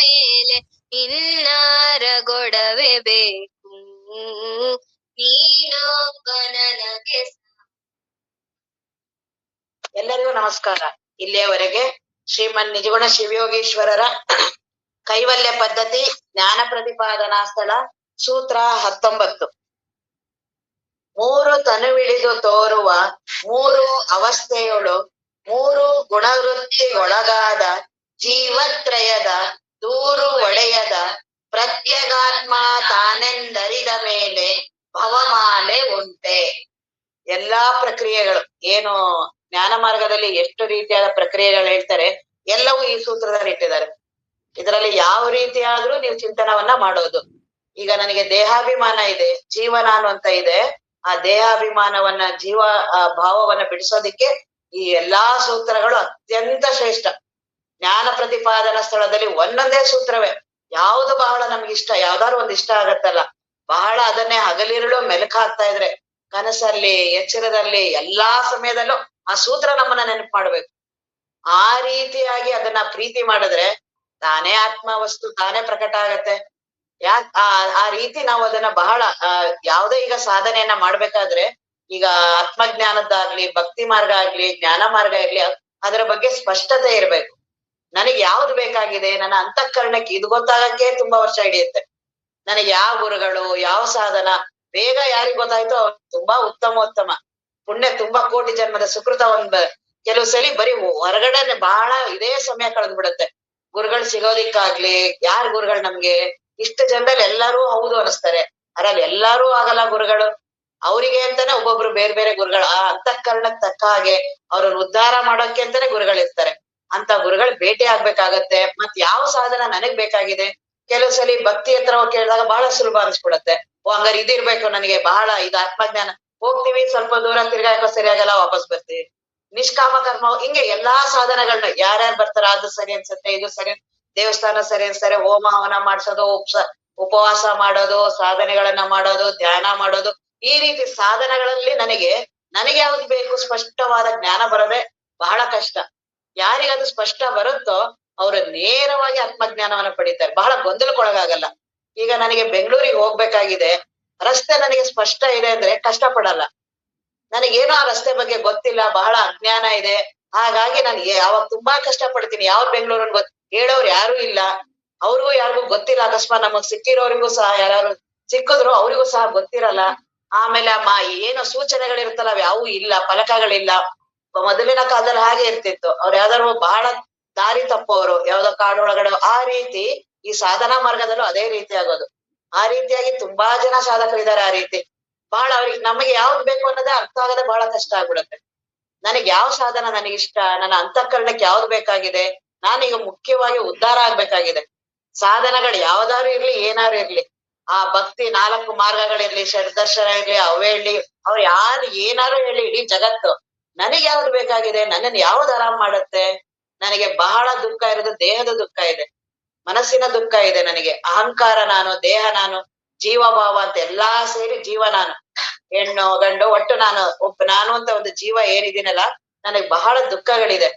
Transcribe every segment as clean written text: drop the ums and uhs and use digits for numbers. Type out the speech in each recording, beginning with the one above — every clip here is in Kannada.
ಮೇಲೆ ಇನ್ನಾರ ಗೊಡವೆ ಬೇಕು, ನೀನೊಬ್ಬ ನನಗೆ. ಎಲ್ಲರಿಗೂ ನಮಸ್ಕಾರ. ಇಲ್ಲಿಯವರೆಗೆ ಶ್ರೀಮನ್ ನಿಜಗುಣ ಶಿವಯೋಗೀಶ್ವರರ ಕೈವಲ್ಯ ಪದ್ಧತಿ ಜ್ಞಾನ ಪ್ರತಿಪಾದನಾ ಸ್ಥಳ ಸೂತ್ರ 19. ಮೂರು ತನುವಿಳಿದು ತೋರುವ ಮೂರು ಅವಸ್ಥೆಯೊಳು ಮೂರು ಗುಣವೃತ್ತಿಗೊಳಗಾದ ಜೀವತ್ರಯದ ದೂರು ಒಡೆಯದ ಪ್ರತ್ಯಗಾತ್ಮ ತಾನೆಂದರಿದ ಮೇಲೆ ಭವಮಾಲೆ ಉಂಟೆ. ಎಲ್ಲಾ ಪ್ರಕ್ರಿಯೆಗಳು ಏನು ಜ್ಞಾನ ಮಾರ್ಗದಲ್ಲಿ ಎಷ್ಟು ರೀತಿಯಾದ ಪ್ರಕ್ರಿಯೆಗಳು ಹೇಳ್ತಾರೆ ಎಲ್ಲವೂ ಈ ಸೂತ್ರದಲ್ಲಿ ಇಟ್ಟಿದ್ದಾರೆ. ಇದರಲ್ಲಿ ಯಾವ ರೀತಿಯಾದ್ರೂ ನೀವು ಚಿಂತನವನ್ನ ಮಾಡೋದು. ಈಗ ನನಗೆ ದೇಹಾಭಿಮಾನ ಇದೆ, ಜೀವ ನಾನು ಅಂತ ಇದೆ. ಆ ದೇಹಾಭಿಮಾನವನ್ನ ಜೀವ ಭಾವವನ್ನ ಬಿಡಿಸೋದಿಕ್ಕೆ ಈ ಎಲ್ಲಾ ಸೂತ್ರಗಳು ಅತ್ಯಂತ ಶ್ರೇಷ್ಠ. ಜ್ಞಾನ ಪ್ರತಿಪಾದನಾ ಸ್ಥಳದಲ್ಲಿ ಒಂದೊಂದೇ ಸೂತ್ರವೇ. ಯಾವ್ದು ಬಹಳ ನಮ್ಗಿಷ್ಟ, ಯಾವ್ದಾದ್ರು ಒಂದ್ ಇಷ್ಟ ಆಗತ್ತಲ್ಲ, ಬಹಳ ಅದನ್ನೇ ಹಗಲಿರುಳು ಮೆಲುಕು ಹಾಕ್ತಾ ಇದ್ರೆ ಕನಸಲ್ಲಿ ಎಚ್ಚರದಲ್ಲಿ ಎಲ್ಲಾ ಸಮಯದಲ್ಲೂ ಆ ಸೂತ್ರ ನಮ್ಮನ್ನ ನೆನಪು ಮಾಡ್ಬೇಕು. ಆ ರೀತಿಯಾಗಿ ಅದನ್ನ ಪ್ರೀತಿ ಮಾಡಿದ್ರೆ ತಾನೇ ಆತ್ಮ ವಸ್ತು ತಾನೇ ಪ್ರಕಟ ಆಗತ್ತೆ. ಆ ರೀತಿ ನಾವು ಅದನ್ನ ಬಹಳ ಯಾವುದೇ ಈಗ ಸಾಧನೆಯನ್ನ ಮಾಡ್ಬೇಕಾದ್ರೆ ಈಗ ಆತ್ಮಜ್ಞಾನದ್ದಾಗ್ಲಿ ಭಕ್ತಿ ಮಾರ್ಗ ಆಗ್ಲಿ ಜ್ಞಾನ ಮಾರ್ಗ ಆಗ್ಲಿ ಅದರ ಬಗ್ಗೆ ಸ್ಪಷ್ಟತೆ ಇರ್ಬೇಕು. ನನಗೆ ಯಾವ್ದು ಬೇಕಾಗಿದೆ, ನನ್ನ ಅಂತಃಕರಣಕ್ಕೆ ಇದು ಗೊತ್ತಾಗಕ್ಕೆ ತುಂಬಾ ವರ್ಷ ಹಿಡಿಯುತ್ತೆ. ನನಗೆ ಯಾವ ಗುರುಗಳು ಯಾವ ಸಾಧನ ಬೇಗ ಯಾರಿಗ್ ಗೊತ್ತಾಯ್ತೋ ತುಂಬಾ ಉತ್ತಮ ಪುಣ್ಯ, ತುಂಬಾ ಕೋಟಿ ಜನ್ಮದ ಸುಕೃತ. ಕೆಲವು ಸಲಿ ಬರೀ ಹೊರಗಡೆ ಬಹಳ ಇದೇ ಸಮಯ ಕಳೆದು ಬಿಡುತ್ತೆ ಗುರುಗಳು ಸಿಗೋದಿಕ್ಕಾಗ್ಲಿ. ಯಾರ್ ಗುರುಗಳು ನಮ್ಗೆ ಇಷ್ಟು ಜನದಲ್ಲಿ ಎಲ್ಲರೂ ಹೌದು ಅನಿಸ್ತಾರೆ, ಅದ್ರಲ್ಲಿ ಎಲ್ಲರೂ ಆಗಲ್ಲ ಗುರುಗಳು. ಅವರಿಗೆ ಅಂತಾನೆ ಒಬ್ಬೊಬ್ರು ಬೇರೆ ಬೇರೆ ಗುರುಗಳು, ಆ ಅಂತಃಕರಣಕ್ ತಕ್ಕ ಹಾಗೆ ಅವ್ರನ್ನ ಉದ್ಧಾರ ಮಾಡೋಕೆ ಅಂತಾನೆ ಗುರುಗಳಿರ್ತಾರೆ. ಅಂತ ಗುರುಗಳು ಭೇಟಿ ಆಗ್ಬೇಕಾಗತ್ತೆ. ಮತ್ ಯಾವ ಸಾಧನ ನನಗ್ ಬೇಕಾಗಿದೆ, ಕೆಲವು ಸಲಿ ಭಕ್ತಿ ಹತ್ರ ಕೇಳಿದಾಗ ಬಹಳ ಸುಲಭ ಅನಿಸ್ಬಿಡತ್ತೆ. ಹಂಗಾರೆ ಇದಿರ್ಬೇಕು ನನಗೆ, ಬಹಳ ಇದು ಆತ್ಮಜ್ಞಾನ. ಹೋಗ್ತೀವಿ, ಸ್ವಲ್ಪ ದೂರ ತಿರ್ಗಾಕೋ ಸರಿಯಾಗಲ್ಲ, ವಾಪಸ್ ಬರ್ತೀವಿ. ನಿಷ್ಕಾಮ ಕರ್ಮ, ಹಿಂಗೆ ಎಲ್ಲಾ ಸಾಧನಗಳನ್ನ ಯಾರ್ಯಾರು ಬರ್ತಾರ ಅದು ಸರಿ ಅನ್ಸುತ್ತೆ, ಇದು ಸರಿ, ದೇವಸ್ಥಾನ ಸರಿ ಅನ್ಸ್ತಾರೆ, ಹೋಮ ಹವನ ಮಾಡ್ಸೋದು, ಉಪವಾಸ ಮಾಡೋದು, ಸಾಧನೆಗಳನ್ನ ಮಾಡೋದು, ಧ್ಯಾನ ಮಾಡೋದು, ಈ ರೀತಿ ಸಾಧನಗಳಲ್ಲಿ ನನಗೆ ಯಾವ್ದು ಬೇಕು ಸ್ಪಷ್ಟವಾದ ಜ್ಞಾನ ಬರೋದೇ ಬಹಳ ಕಷ್ಟ. ಯಾರಿಗದು ಸ್ಪಷ್ಟ ಬರುತ್ತೋ ಅವರು ನೇರವಾಗಿ ಆತ್ಮಜ್ಞಾನವನ್ನ ಪಡಿತಾರೆ, ಬಹಳ ಗೊಂದಲಕ್ಕೊಳಗಾಗಲ್ಲ. ಈಗ ನನಗೆ ಬೆಂಗಳೂರಿಗೆ ಹೋಗ್ಬೇಕಾಗಿದೆ, ರಸ್ತೆ ನನಗೆ ಸ್ಪಷ್ಟ ಇದೆ ಅಂದ್ರೆ ಕಷ್ಟ ಪಡಲ್ಲ. ನನಗೇನೋ ಆ ರಸ್ತೆ ಬಗ್ಗೆ ಗೊತ್ತಿಲ್ಲ, ಬಹಳ ಅಜ್ಞಾನ ಇದೆ, ಹಾಗಾಗಿ ನಾನು ಯಾವಾಗ ತುಂಬಾ ಕಷ್ಟ ಪಡ್ತೀನಿ. ಯಾವ್ದು ಬೆಂಗಳೂರನ್ನ ಹೇಳೋರು ಯಾರು ಇಲ್ಲ, ಅವ್ರಿಗೂ ಯಾರಿಗೂ ಗೊತ್ತಿಲ್ಲ. ಅಕಸ್ಮಾತ್ ನಮಗ್ ಸಿಕ್ಕಿರೋರಿಗೂ ಸಹ ಯಾರು ಸಿಕ್ಕಿದ್ರು ಅವ್ರಿಗೂ ಸಹ ಗೊತ್ತಿರಲ್ಲ. ಆಮೇಲೆ ಏನೋ ಸೂಚನೆಗಳಿರುತ್ತಲ್ಲ ಅವ್ ಯಾವೂ ಇಲ್ಲ, ಫಲಕಗಳಿಲ್ಲ. ಮೊದಲಿನ ಕಾಲದಲ್ಲಿ ಹಾಗೆ ಇರ್ತಿತ್ತು, ಅವ್ರು ಯಾವ್ದಾದ್ರು ಬಹಳ ದಾರಿ ತಪ್ಪೋರು, ಯಾವ್ದೋ ಕಾಡೊಳಗಡೆ, ಆ ರೀತಿ ಈ ಸಾಧನಾ ಮಾರ್ಗದಲ್ಲೂ ಅದೇ ರೀತಿ ಆಗೋದು. ಆ ರೀತಿಯಾಗಿ ತುಂಬಾ ಜನ ಸಾಧಕರಿದ್ದಾರೆ. ಆ ರೀತಿ ಬಹಳ ಅವ್ರಿಗೆ ನಮಗೆ ಯಾವ್ದು ಬೇಕು ಅನ್ನೋದೇ ಅರ್ಥ ಆಗದೆ ಬಹಳ ಕಷ್ಟ ಆಗ್ಬಿಡುತ್ತೆ. ನನಗೆ ಯಾವ ಸಾಧನ ನನಗಿಷ್ಟ, ನನ್ನ ಅಂತಃಕರಣಕ್ಕೆ ಯಾವ್ದು ಬೇಕಾಗಿದೆ, ನಾನೀಗ ಮುಖ್ಯವಾಗಿ ಉದ್ಧಾರ ಆಗ್ಬೇಕಾಗಿದೆ. ಸಾಧನಗಳು ಯಾವ್ದಾದ್ರು ಇರ್ಲಿ, ಏನಾದ್ರು ಇರ್ಲಿ, ಆ ಭಕ್ತಿ 4 ಮಾರ್ಗಗಳಿರ್ಲಿ, ಷಡ್ದರ್ಶನ ಇರ್ಲಿ, ಅವೇ ಇರ್ಲಿ, ಅವ್ರು ಯಾರು ಏನಾರು ಹೇಳಿ ಇಡೀ ಜಗತ್ತು, ನನಗೆ ಯಾವ್ದು ಬೇಕಾಗಿದೆ, ನನ್ನನ್ನು ಯಾವ್ದು ಆರಾಮ್ ಮಾಡುತ್ತೆ. ನನಗೆ ಬಹಳ ದುಃಖ ಇರೋದು ದೇಹದ ದುಃಖ ಇದೆ, ಮನಸ್ಸಿನ ದುಃಖ ಇದೆ. ನನಗೆ ಅಹಂಕಾರ ನಾನು, ದೇಹ ನಾನು, ಜೀವಭಾವ ಅಂತ ಎಲ್ಲಾ ಸೇರಿ ಜೀವ ನಾನು, ಹೆಣ್ಣು ಗಂಡು ಒಟ್ಟು ನಾನು ಅಂತ ಒಂದು ಜೀವ ಏನಿದ್ದೀನಲ್ಲ, ನನಗೆ ಬಹಳ ದುಃಖಗಳಿದೆ.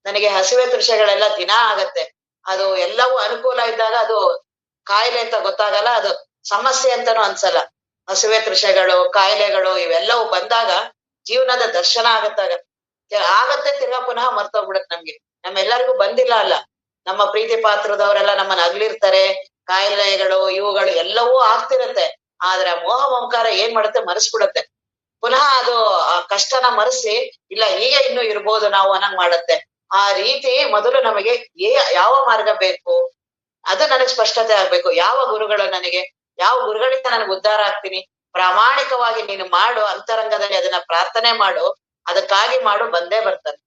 ನನಗೆ ಹಸಿವೆ ತೃಷೆಗಳೆಲ್ಲ ದಿನ ಆಗತ್ತೆ. ಅದು ಎಲ್ಲವೂ ಅನುಕೂಲ ಇದ್ದಾಗ ಅದು ಕಾಯಿಲೆ ಅಂತ ಗೊತ್ತಾಗಲ್ಲ, ಅದು ಸಮಸ್ಯೆ ಅಂತಾನು ಅನ್ಸಲ್ಲ. ಹಸಿವೆ ತೃಷೆಗಳು, ಕಾಯಿಲೆಗಳು ಇವೆಲ್ಲವೂ ಬಂದಾಗ ಜೀವನದ ದರ್ಶನ ಆಗತ್ತೆ ತಿರ್ಗಾ ಪುನಃ ಮರ್ತೋಗ್ಬಿಡತ್ ನಮ್ಗೆ. ನಮ್ಮೆಲ್ಲರಿಗೂ ಬಂದಿಲ್ಲ ಅಲ್ಲ, ನಮ್ಮ ಪ್ರೀತಿ ಪಾತ್ರದವರೆಲ್ಲ ನಮ್ಮನ್ನ ಅಗಲಿರ್ತಾರೆ, ಕಾಯಿಲೆಗಳು ಇವುಗಳು ಎಲ್ಲವೂ ಆಗ್ತಿರತ್ತೆ. ಆದ್ರೆ ಮೋಹ ಮಮಕಾರ ಏನ್ ಮಾಡುತ್ತೆ, ಮರೆಸ್ಬಿಡುತ್ತೆ. ಪುನಃ ಅದು ಆ ಕಷ್ಟನ ಮರೆಸಿ ಇಲ್ಲ ಹೀಗೆ ಇನ್ನು ಇರ್ಬೋದು ನಾವು ಅನ್ನಂಗ್ ಮಾಡುತ್ತೆ. ಆ ರೀತಿ ಮೊದಲು ನಮಗೆ ಯಾವ ಮಾರ್ಗ ಬೇಕು ಅದು ನನಗ್ ಸ್ಪಷ್ಟತೆ ಆಗ್ಬೇಕು. ಯಾವ ಗುರುಗಳು ನನಗೆ, ಯಾವ ಗುರುಗಳಿಂದ ನನಗೆ ಉದ್ಧಾರ ಆಗ್ತೀನಿ, ಪ್ರಾಮಾಣಿಕವಾಗಿ ನೀನು ಮಾಡು, ಅಂತರಂಗದಲ್ಲಿ ಅದನ್ನ ಪ್ರಾರ್ಥನೆ ಮಾಡು, ಅದಕ್ಕಾಗಿ ಮಾಡು, ಬಂದೇ ಬರ್ತಾನೆ.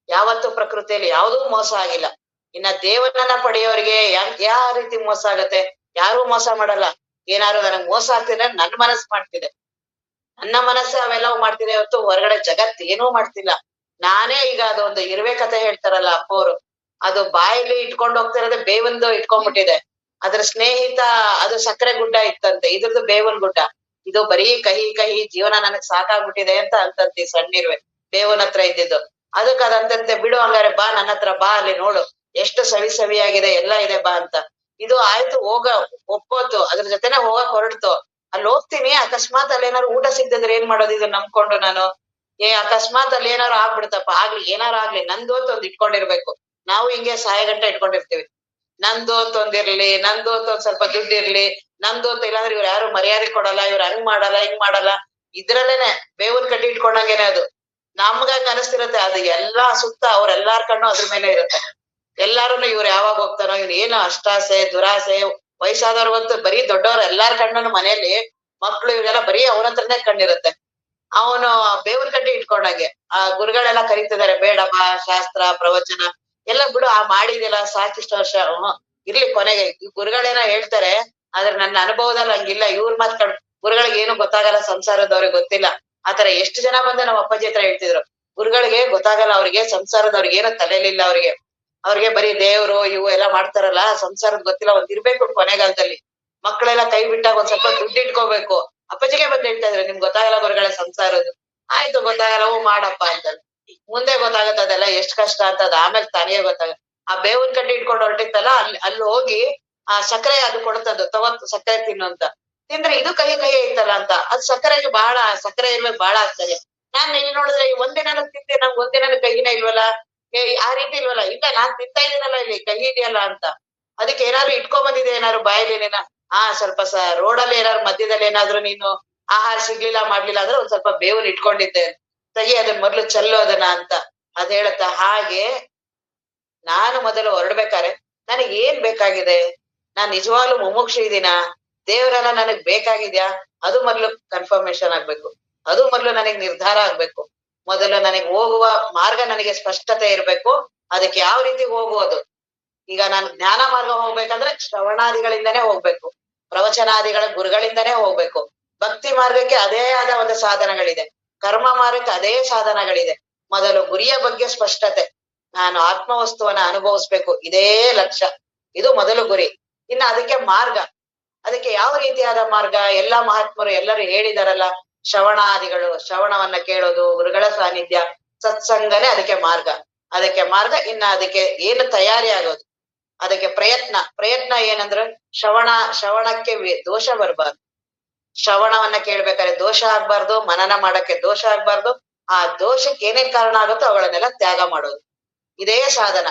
ಯಾವತ್ತು ಪ್ರಕೃತಿಯಲ್ಲಿ ಯಾವುದೂ ಮೋಸ ಆಗಿಲ್ಲ. ಇನ್ನ ದೇವರನ್ನ ಪಡೆಯೋರಿಗೆ ಯಾವ ರೀತಿ ಮೋಸ ಆಗತ್ತೆ, ಯಾರೂ ಮೋಸ ಮಾಡಲ್ಲ. ಏನಾದ್ರು ನನಗ್ ಮೋಸ ಆಗ್ತಿದ್ರೆ ನನ್ ಮನಸ್ಸು ಮಾಡ್ತಿದೆ, ನನ್ನ ಮನಸ್ಸೇ ಅವೆಲ್ಲವೂ ಮಾಡ್ತಿದೆ ಹೊತ್ತು ಹೊರಗಡೆ ಜಗತ್ ಏನೂ ಮಾಡ್ತಿಲ್ಲ. ನಾನೇ ಈಗ ಅದೊಂದು ಇರುವೆ ಕಥೆ ಹೇಳ್ತಾರಲ್ಲ ಅಪ್ಪವ್ರು, ಅದು ಬಾಯಲ್ಲಿ ಇಟ್ಕೊಂಡು ಹೋಗ್ತಿರೋದೇ ಬೇವೊಂದು ಇಟ್ಕೊಂಡ್ಬಿಟ್ಟಿದೆ. ಅದ್ರ ಸ್ನೇಹಿತ ಅದು ಸಕ್ಕರೆ ಗುಡ್ಡ ಇತ್ತಂತೆ, ಇದ್ರದ್ದು ಬೇವನ್ ಗುಡ್ಡ. ಇದು ಬರೀ ಕಹಿ ಕಹಿ ಜೀವನ ನನಗ್ ಸಾಕಾಗ್ಬಿಟ್ಟಿದೆ ಅಂತ ಅಂತಂತಿ ಸಣ್ಣಿರುವೆ ಬೇವನ್ ಹತ್ರ ಇದ್ದಿದ್ದು. ಅದಕ್ಕೆ ಅದಂತಂತೆ ಬಿಡು, ಹಂಗಾರೆ ಬಾ ನನ್ನ ಹತ್ರ ಬಾ, ಅಲ್ಲಿ ನೋಡು ಎಷ್ಟು ಸವಿ ಸವಿಯಾಗಿದೆ ಎಲ್ಲ ಇದೆ ಬಾ ಅಂತ. ಇದು ಆಯ್ತು ಒಪ್ಪೋತು, ಅದ್ರ ಜೊತೆನೆ ಹೋಗಕ್ ಹೊರಡ್ತು. ಅಲ್ಲಿ ಹೋಗ್ತೀನಿ, ಅಕಸ್ಮಾತ್ ಅಲ್ಲಿ ಏನಾದ್ರು ಊಟ ಸಿಗ್ತಿದ್ರೆ ಏನ್ ಮಾಡೋದು ಇದನ್ನ ನಂಬ್ಕೊಂಡು ನಾನು. ಅಕಸ್ಮಾತ್ ಅಲ್ಲಿ ಏನಾರು ಆಗ್ಬಿಡ್ತಪ್ಪ, ಆಗ್ಲಿ ಏನಾರು ಆಗ್ಲಿ, ನಂದು ಅಂತ ಒಂದ್ ಇಟ್ಕೊಂಡಿರ್ಬೇಕು. ನಾವು ಹಿಂಗೆ ಸಾಯ ಗಂಟೆ ಇಟ್ಕೊಂಡಿರ್ತೀವಿ, ನಂದು ಅಂತ ಒಂದಿರ್ಲಿ, ನಂದು ಅಂತ ಒಂದ್ ಸ್ವಲ್ಪ ದುಡ್ಡು ಇರ್ಲಿ, ನಂದು ಅಂತ. ಇಲ್ಲಾಂದ್ರೆ ಇವ್ರು ಯಾರು ಮರ್ಯಾದೆ ಕೊಡಲ್ಲ, ಇವ್ರು ಹಂಗ್ ಮಾಡಲ್ಲ ಹಿಂಗ್ ಮಾಡಲ್ಲ, ಇದ್ರಲ್ಲೇನೆ ಬೇವನ್ ಕಡ್ಡಿ ಇಟ್ಕೊಂಡಂಗೇನೆ ಅದು. ನಮ್ಗಂಗ ಅನಿಸ್ತಿರತ್ತೆ, ಅದು ಎಲ್ಲಾ ಸುತ್ತ ಅವ್ರೆಲ್ಲಾರ್ ಕಣ್ಣು ಅದ್ರ ಮೇಲೆ ಇರುತ್ತೆ. ಎಲ್ಲಾರುನು ಇವ್ರು ಯಾವಾಗ ಹೋಗ್ತಾನೋ, ಇವ್ರು ಏನು ಅಷ್ಟಾಸೆ ದುರಾಸೆ. ವಯಸ್ಸಾದವ್ರಿಗಂತೂ ಬರೀ ದೊಡ್ಡವ್ರ ಎಲ್ಲಾರ್ ಕಣ್ಣನ್ನು ಮನೆಯಲ್ಲಿ ಮಕ್ಳು ಇವ್ರಿಗೆಲ್ಲ ಬರೀ ಅವ್ರ ಹತ್ರನೇ ಕಣ್ಣಿರುತ್ತೆ. ಅವನು ಬೇವಿನ ಕಡ್ಡಿ ಇಟ್ಕೊಂಡಂಗೆ. ಆ ಗುರುಗಳೆಲ್ಲ ಕರೀತಿದಾರೆ, ಬೇಡಮ್ಮ ಶಾಸ್ತ್ರ ಪ್ರವಚನ ಎಲ್ಲ ಬಿಡು, ಆ ಮಾಡಿದಿಲ್ಲ ಸಾಕಿಷ್ಟು ವರ್ಷ. ಇರ್ಲಿ, ಕೊನೆಗೆ ಈ ಗುರುಗಳೇನ ಹೇಳ್ತಾರೆ, ಆದ್ರೆ ನನ್ನ ಅನುಭವದಲ್ಲಿ ಹಂಗಿಲ್ಲ. ಇವ್ರ ಮಾತ್ಕೊಂಡ್ ಗುರುಗಳಿಗೆ ಏನು ಗೊತ್ತಾಗಲ್ಲ, ಸಂಸಾರದವ್ರಿಗೆ ಗೊತ್ತಿಲ್ಲ. ಆತರ ಎಷ್ಟು ಜನ ಬಂದ ನಮ್ಮ ಅಪ್ಪಾಜಿ ಹತ್ರ ಹೇಳ್ತಿದ್ರು, ಗುರುಗಳಿಗೆ ಗೊತ್ತಾಗಲ್ಲ, ಅವ್ರಿಗೆ ಸಂಸಾರದವ್ರಿಗೆ ಏನೋ ತಲೆಲಿಲ್ಲ ಅವ್ರಿಗೆ ಬರೀ ದೇವ್ರು ಇವು ಎಲ್ಲ ಮಾಡ್ತಾರಲ್ಲ, ಸಂಸಾರದ ಗೊತ್ತಿಲ್ಲ. ಒಂದ್ ಇರ್ಬೇಕು ಕೊನೆಗಾಲದಲ್ಲಿ. ಮಕ್ಕಳೆಲ್ಲ ಕೈ ಬಿಟ್ಟಾಗ ಒಂದ್ ಸ್ವಲ್ಪ ದುಡ್ಡು ಇಟ್ಕೋಬೇಕು. ಅಪ್ಪಾಜಿಗೆ ಬಂದ್ ಹೇಳ್ತಾ ಇದ್ರು, ನಿಮ್ಗೆ ಗೊತ್ತಾಗಲ್ಲ ಗುರುಗಳೇ ಸಂಸಾರದ್ದು. ಆಯ್ತು ಗೊತ್ತಾಗಲ್ಲ, ಮಾಡಪ್ಪ ಅಂತ. ಮುಂದೆ ಗೊತ್ತಾಗತ್ತ ಅದೆಲ್ಲ ಎಷ್ಟ್ ಕಷ್ಟ ಅಂತ. ಅದ್ ಆಮೇಲೆ ತಾನೇ ಗೊತ್ತಾಗ. ಆ ಬೇವಿನ ಕಡ್ಡಿ ಇಟ್ಕೊಂಡು ಹೊರಟಿತ್ತಲ್ಲ, ಅಲ್ಲಿ ಹೋಗಿ ಆ ಸಕ್ಕರೆ ಅದು ಕೊಡ್ತದ್ದು, ಸಕ್ಕರೆ ತಿನ್ನು ಅಂತ. ತಿಂದ್ರೆ ಇದು ಕಹಿ ಕಹಿ ಐತಲ್ಲ ಅಂತ. ಅದ್ ಸಕ್ಕರೆಗೆ ಬಹಳ ಸಕ್ಕರೆ ಇರ್ಬೇಕು, ಬಹಳ ಆಗ್ತದೆ. ನಾನ್ ಇಲ್ಲಿ ನೋಡಿದ್ರೆ ಒಂದಿನ ತಿಂತೆ, ನಮ್ಗೆ ಒಂದಿನ ಕಹಿನ ಇಲ್ವಲ್ಲ, ಆ ರೀತಿ ಇಲ್ವಲ್ಲ. ಇಲ್ಲ, ನಾನ್ ತಿಂತಾ ಇದೀನಲ್ಲ, ಇಲ್ಲಿ ಕಹಿ ಇದೆಯಲ್ಲ ಅಂತ. ಅದಕ್ಕೆ ಏನಾದ್ರು ಇಟ್ಕೊಂಡ್ ಬಂದಿದೆ, ಏನಾದ್ರು ಬಾಯಲ್ಲಿ ಸ್ವಲ್ಪ ರೋಡಲ್ಲಿ ಏನಾದ್ರು ಮಧ್ಯದಲ್ಲಿ ಏನಾದ್ರು ನೀನು ಆಹಾರ ಸಿಗ್ಲಿಲ್ಲ ಮಾಡ್ಲಿಲ್ಲ ಅಂದ್ರೆ ಒಂದ್ ಸ್ವಲ್ಪ ಬೇವನ್ ಇಟ್ಕೊಂಡಿದ್ದೆ, ತೆಗಿ ಅದನ್ನ ಮೊದ್ಲು ಚೆಲ್ಲೋದನ್ನ ಅಂತ. ಅದ್ ಹೇಳತ್ತ. ಹಾಗೆ ನಾನು ಮೊದಲು ಹೊರಡ್ಬೇಕಾರೆ ನನಗ್ ಏನ್ ಬೇಕಾಗಿದೆ, ನಾನ್ ನಿಜವಾಗ್ಲೂ ಮುಮುಕ್ಷು ಇದೀನ, ದೇವರೆಲ್ಲ ನನಗ್ ಬೇಕಾಗಿದ್ಯಾ, ಅದು ಮೊದ್ಲು ಕನ್ಫರ್ಮೇಶನ್ ಆಗ್ಬೇಕು. ಅದು ಮೊದ್ಲು ನನಗ್ ನಿರ್ಧಾರ ಆಗ್ಬೇಕು. ಮೊದಲು ನನಗ್ ಹೋಗುವ ಮಾರ್ಗ ನನಗೆ ಸ್ಪಷ್ಟತೆ ಇರ್ಬೇಕು. ಅದಕ್ಕೆ ಯಾವ ರೀತಿ ಹೋಗುವುದು. ಈಗ ನಾನು ಜ್ಞಾನ ಮಾರ್ಗ ಹೋಗ್ಬೇಕಂದ್ರೆ ಶ್ರವಣಾದಿಗಳಿಂದನೇ ಹೋಗ್ಬೇಕು, ಪ್ರವಚನಾದಿಗಳ ಗುರುಗಳಿಂದನೇ ಹೋಗ್ಬೇಕು. ಭಕ್ತಿ ಮಾರ್ಗಕ್ಕೆ ಅದೇ ಆದ ಒಂದು ಸಾಧನಗಳಿದೆ, ಕರ್ಮ ಮಾರ್ಗಕ್ಕೆ ಅದೇ ಸಾಧನಗಳಿದೆ. ಮೊದಲು ಗುರಿಯ ಬಗ್ಗೆ ಸ್ಪಷ್ಟತೆ, ನಾನು ಆತ್ಮವಸ್ತುವನ್ನ ಅನುಭವಿಸ್ಬೇಕು, ಇದೇ ಲಕ್ಷ್ಯ, ಇದು ಮೊದಲು ಗುರಿ. ಇನ್ನು ಅದಕ್ಕೆ ಮಾರ್ಗ, ಅದಕ್ಕೆ ಯಾವ ರೀತಿಯಾದ ಮಾರ್ಗ. ಎಲ್ಲಾ ಮಹಾತ್ಮರು ಎಲ್ಲರೂ ಹೇಳಿದಾರಲ್ಲ, ಶ್ರವಣಾದಿಗಳು, ಶ್ರವಣವನ್ನ ಕೇಳೋದು, ಗುರುಗಳ ಸಾನ್ನಿಧ್ಯ, ಸತ್ಸಂಗನೇ ಅದಕ್ಕೆ ಮಾರ್ಗ. ಇನ್ನ ಅದಕ್ಕೆ ಏನು ತಯಾರಿ ಆಗೋದು, ಅದಕ್ಕೆ ಪ್ರಯತ್ನ ಏನಂದ್ರೆ ಶ್ರವಣಕ್ಕೆ ದೋಷ ಬರ್ಬಾರ್ದು. ಶ್ರವಣವನ್ನ ಕೇಳ್ಬೇಕಾದ್ರೆ ದೋಷ ಆಗ್ಬಾರ್ದು, ಮನನ ಮಾಡಕ್ಕೆ ದೋಷ ಆಗ್ಬಾರ್ದು. ಆ ದೋಷಕ್ಕೆ ಏನೇನ್ ಕಾರಣ ಆಗುತ್ತೋ ಅವುಗಳನ್ನೆಲ್ಲ ತ್ಯಾಗ ಮಾಡೋದು, ಇದೇ ಸಾಧನ.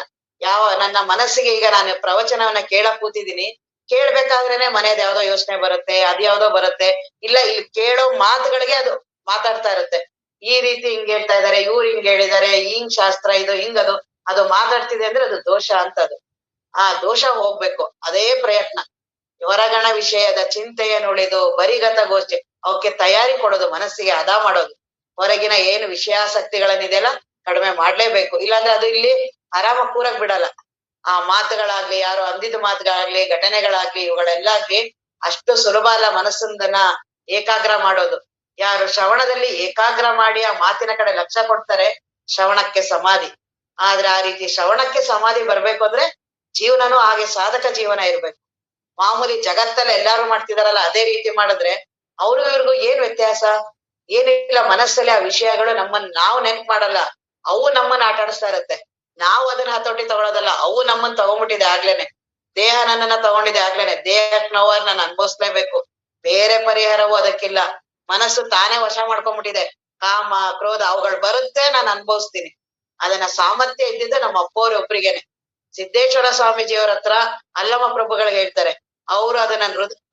ನನ್ನ ಮನಸ್ಸಿಗೆ ಈಗ ನಾನು ಪ್ರವಚನವನ್ನ ಕೇಳಕ್ ಕೂತಿದೀನಿ, ಕೇಳ್ಬೇಕಾದ್ರೇನೆ ಮನೇದ್ ಯಾವ್ದೋ ಯೋಚನೆ ಬರುತ್ತೆ, ಅದ್ಯಾವ್ದೋ ಬರುತ್ತೆ. ಇಲ್ಲ, ಇಲ್ಲಿ ಕೇಳೋ ಮಾತುಗಳಿಗೆ ಅದು ಮಾತಾಡ್ತಾ ಇರುತ್ತೆ. ಈ ರೀತಿ ಹಿಂಗ್ ಹೇಳ್ತಾ ಇದಾರೆ, ಇವ್ರು ಹಿಂಗ್ ಹೇಳಿದಾರೆ, ಹಿಂಗ್ ಶಾಸ್ತ್ರ ಇದು ಹಿಂಗದು, ಅದು ಮಾತಾಡ್ತಿದೆ ಅಂದ್ರೆ ಅದು ದೋಷ ಅಂತದು. ಆ ದೋಷ ಹೋಗ್ಬೇಕು, ಅದೇ ಪ್ರಯತ್ನ. ಹೊರಗಣ ವಿಷಯದ ಚಿಂತೆಯನ್ನುಳಿದು ಬರಿಗತ ಗೋಷ್ಠಿ, ಅವಕ್ಕೆ ತಯಾರಿ ಕೊಡೋದು, ಮನಸ್ಸಿಗೆ ಹದ ಮಾಡೋದು. ಹೊರಗಿನ ಏನು ವಿಷಯಾಸಕ್ತಿಗಳನ್ನಿದೆಯಲ್ಲ ಕಡಿಮೆ ಮಾಡ್ಲೇಬೇಕು. ಇಲ್ಲಾಂದ್ರೆ ಅದು ಇಲ್ಲಿ ಆರಾಮ ಕೂರಕ್ ಬಿಡಲ್ಲ. ಆ ಮಾತುಗಳಾಗ್ಲಿ, ಯಾರು ಅಂದಿದ ಮಾತುಗಳಾಗ್ಲಿ, ಘಟನೆಗಳಾಗ್ಲಿ, ಇವುಗಳೆಲ್ಲಾಗ್ಲಿ ಅಷ್ಟು ಸುಲಭ ಅಲ್ಲ ಮನಸ್ಸನ್ನ ಏಕಾಗ್ರ ಮಾಡೋದು. ಯಾರು ಶ್ರವಣದಲ್ಲಿ ಏಕಾಗ್ರ ಮಾಡಿ ಆ ಮಾತಿನ ಕಡೆ ಲಕ್ಷ್ಯ ಕೊಡ್ತಾರೆ, ಶ್ರವಣಕ್ಕೆ ಸಮಾಧಿ. ಆದ್ರೆ ಆ ರೀತಿ ಶ್ರವಣಕ್ಕೆ ಸಮಾಧಿ ಬರ್ಬೇಕು ಅಂದ್ರೆ ಜೀವನನೂ ಹಾಗೆ ಸಾಧಕ ಜೀವನ ಇರ್ಬೇಕು. ಮಾಮೂಲಿ ಜಗತ್ತಲ್ಲಿ ಎಲ್ಲಾರು ಮಾಡ್ತಿದಾರಲ್ಲ ಅದೇ ರೀತಿ ಮಾಡಿದ್ರೆ ಅವ್ರಿಗೂ ಇವ್ರಿಗೂ ಏನ್ ವ್ಯತ್ಯಾಸ? ಏನಿಲ್ಲ, ಮನಸ್ಸಲ್ಲಿ ಆ ವಿಷಯಗಳು ನಾವು ನೆನ್ಪು ಮಾಡಲ್ಲ, ಅವು ನಮ್ಮನ್ನ ಆಟ ಆಡಿಸ್ತಾ ಇರತ್ತೆ. ನಾವು ಅದನ್ನ ಹತೋಟಿ ತಗೊಳೋದಲ್ಲ, ಅವು ನಮ್ಮನ್ನ ತಗೊಂಡ್ಬಿಟ್ಟಿದೆ ಆಗ್ಲೇನೆ. ದೇಹ ನನ್ನನ್ನ ತಗೊಂಡಿದೆ ಆಗ್ಲೇನೆ. ದೇಹಕ್ ನೋವಾಗ ನಾನು ಅನ್ಭವಿಸ್ಲೇಬೇಕು, ಬೇರೆ ಪರಿಹಾರವೂ ಅದಕ್ಕಿಲ್ಲ. ಮನಸ್ಸು ತಾನೇ ವಶ ಮಾಡ್ಕೊಂಡ್ಬಿಟ್ಟಿದೆ. ಕಾಮ ಕ್ರೋಧ ಅವುಗಳು ಬರುತ್ತೆ, ನಾನು ಅನ್ಭವಿಸ್ತೀನಿ. ಅದನ್ನ ಸಾಮರ್ಥ್ಯ ಇದ್ದಿದ್ದು ನಮ್ಮ ಅಪ್ಪವ್ರ ಒಬ್ರಿಗೇನೆ. ಸಿದ್ದೇಶ್ವರ ಸ್ವಾಮೀಜಿಯವ್ರ ಹತ್ರ ಅಲ್ಲಮ ಪ್ರಭುಗಳಿಗೆ ಹೇಳ್ತಾರೆ, ಅವ್ರು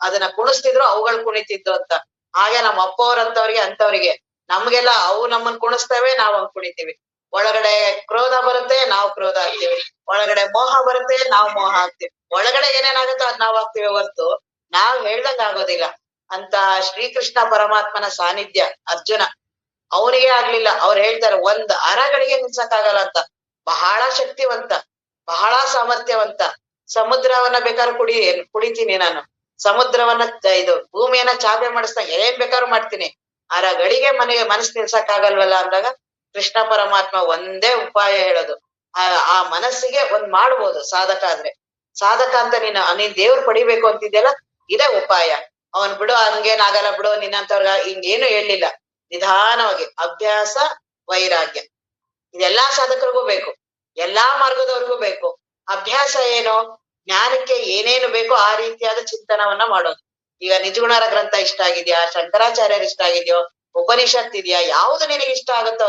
ಅದನ್ನ ಕುಣಿಸ್ತಿದ್ರು, ಅವುಗಳು ಕುಣಿತಿದ್ದು ಅಂತ. ಹಾಗೆ ನಮ್ಮ ಅಪ್ಪವ್ರಂತವ್ರಿಗೆ ಅಂತವ್ರಿಗೆ ನಮ್ಗೆಲ್ಲ ಅವು ನಮ್ಮನ್ ಕುಣಿಸ್ತೇವೆ, ನಾವ್ ಹಂಗ್ ಕುಣಿತೀವಿ. ಒಳಗಡೆ ಕ್ರೋಧ ಬರುತ್ತೆ, ನಾವು ಕ್ರೋಧ ಆಗ್ತೀವಿ. ಒಳಗಡೆ ಮೋಹ ಬರುತ್ತೆ, ನಾವು ಮೋಹ ಆಗ್ತೀವಿ. ಒಳಗಡೆ ಏನೇನಾಗುತ್ತೋ ಅದ್ ನಾವ್ ಆಗ್ತೀವಿ ಹೊರ್ತು ನಾವ್ ಹೇಳ್ದಂಗ ಆಗೋದಿಲ್ಲ ಅಂತ. ಶ್ರೀಕೃಷ್ಣ ಪರಮಾತ್ಮನ ಸಾನ್ನಿಧ್ಯ ಅರ್ಜುನ ಅವನಿಗೆ ಆಗ್ಲಿಲ್ಲ. ಅವ್ರು ಹೇಳ್ತಾರೆ, ಒಂದ್ ಅರಗಳಿಗೆ ನಿಲ್ಸಕ್ಕಾಗಲ್ಲ ಅಂತ. ಬಹಳ ಶಕ್ತಿವಂತ, ಬಹಳ ಸಾಮರ್ಥ್ಯವಂತ. ಸಮುದ್ರವನ್ನ ಬೇಕಾದ್ರೂ ಕುಡಿತೀನಿ ನಾನು. ಸಮುದ್ರವನ್ನ ಇದು ಭೂಮಿಯನ್ನ ಚಾಪೆ ಮಾಡಿಸ್ದಾಗ ಏನ್ ಬೇಕಾದ್ರೂ ಮಾಡ್ತೀನಿ. ಅರಗಳಿಗೆ ಮನಸ್ಸು ನಿಲ್ಸಕ್ಕಾಗಲ್ವಲ್ಲ ಅಂದಾಗ ಕೃಷ್ಣ ಪರಮಾತ್ಮ ಒಂದೇ ಉಪಾಯ ಹೇಳೋದು, ಆ ಮನಸ್ಸಿಗೆ ಒಂದ್ ಮಾಡ್ಬೋದು ಸಾಧಕ ಆದ್ರೆ. ಸಾಧಕ ಅಂತ ನೀನ್ ದೇವ್ರು ಪಡಿಬೇಕು ಅಂತಿದ್ಯಲ್ಲ, ಇದೇ ಉಪಾಯ. ಅವನ್ ಬಿಡು, ಹಂಗೇನಾಗಲ್ಲ ಬಿಡು ನಿನ್ನಂತವ್ರಗ ಹಿಂಗೇನು ಹೇಳಿಲ್ಲ. ನಿಧಾನವಾಗಿ ಅಭ್ಯಾಸ, ವೈರಾಗ್ಯ, ಇದೆಲ್ಲಾ ಸಾಧಕರಿಗೂ ಬೇಕು, ಎಲ್ಲಾ ಮಾರ್ಗದವ್ರಿಗೂ ಬೇಕು. ಅಭ್ಯಾಸ ಏನು? ಜ್ಞಾನಕ್ಕೆ ಏನೇನು ಬೇಕೋ ಆ ರೀತಿಯಾದ ಚಿಂತನವನ್ನ ಮಾಡೋದು. ಈಗ ನಿಜಗುಣರ ಗ್ರಂಥ ಇಷ್ಟ ಆಗಿದ್ಯಾ, ಶಂಕರಾಚಾರ್ಯರ್ ಇಷ್ಟ ಆಗಿದ್ಯೋ, ಉಪನಿಷತ್ ಇದೆಯಾ, ಯಾವ್ದು ನಿನಗೆ ಇಷ್ಟ ಆಗುತ್ತೋ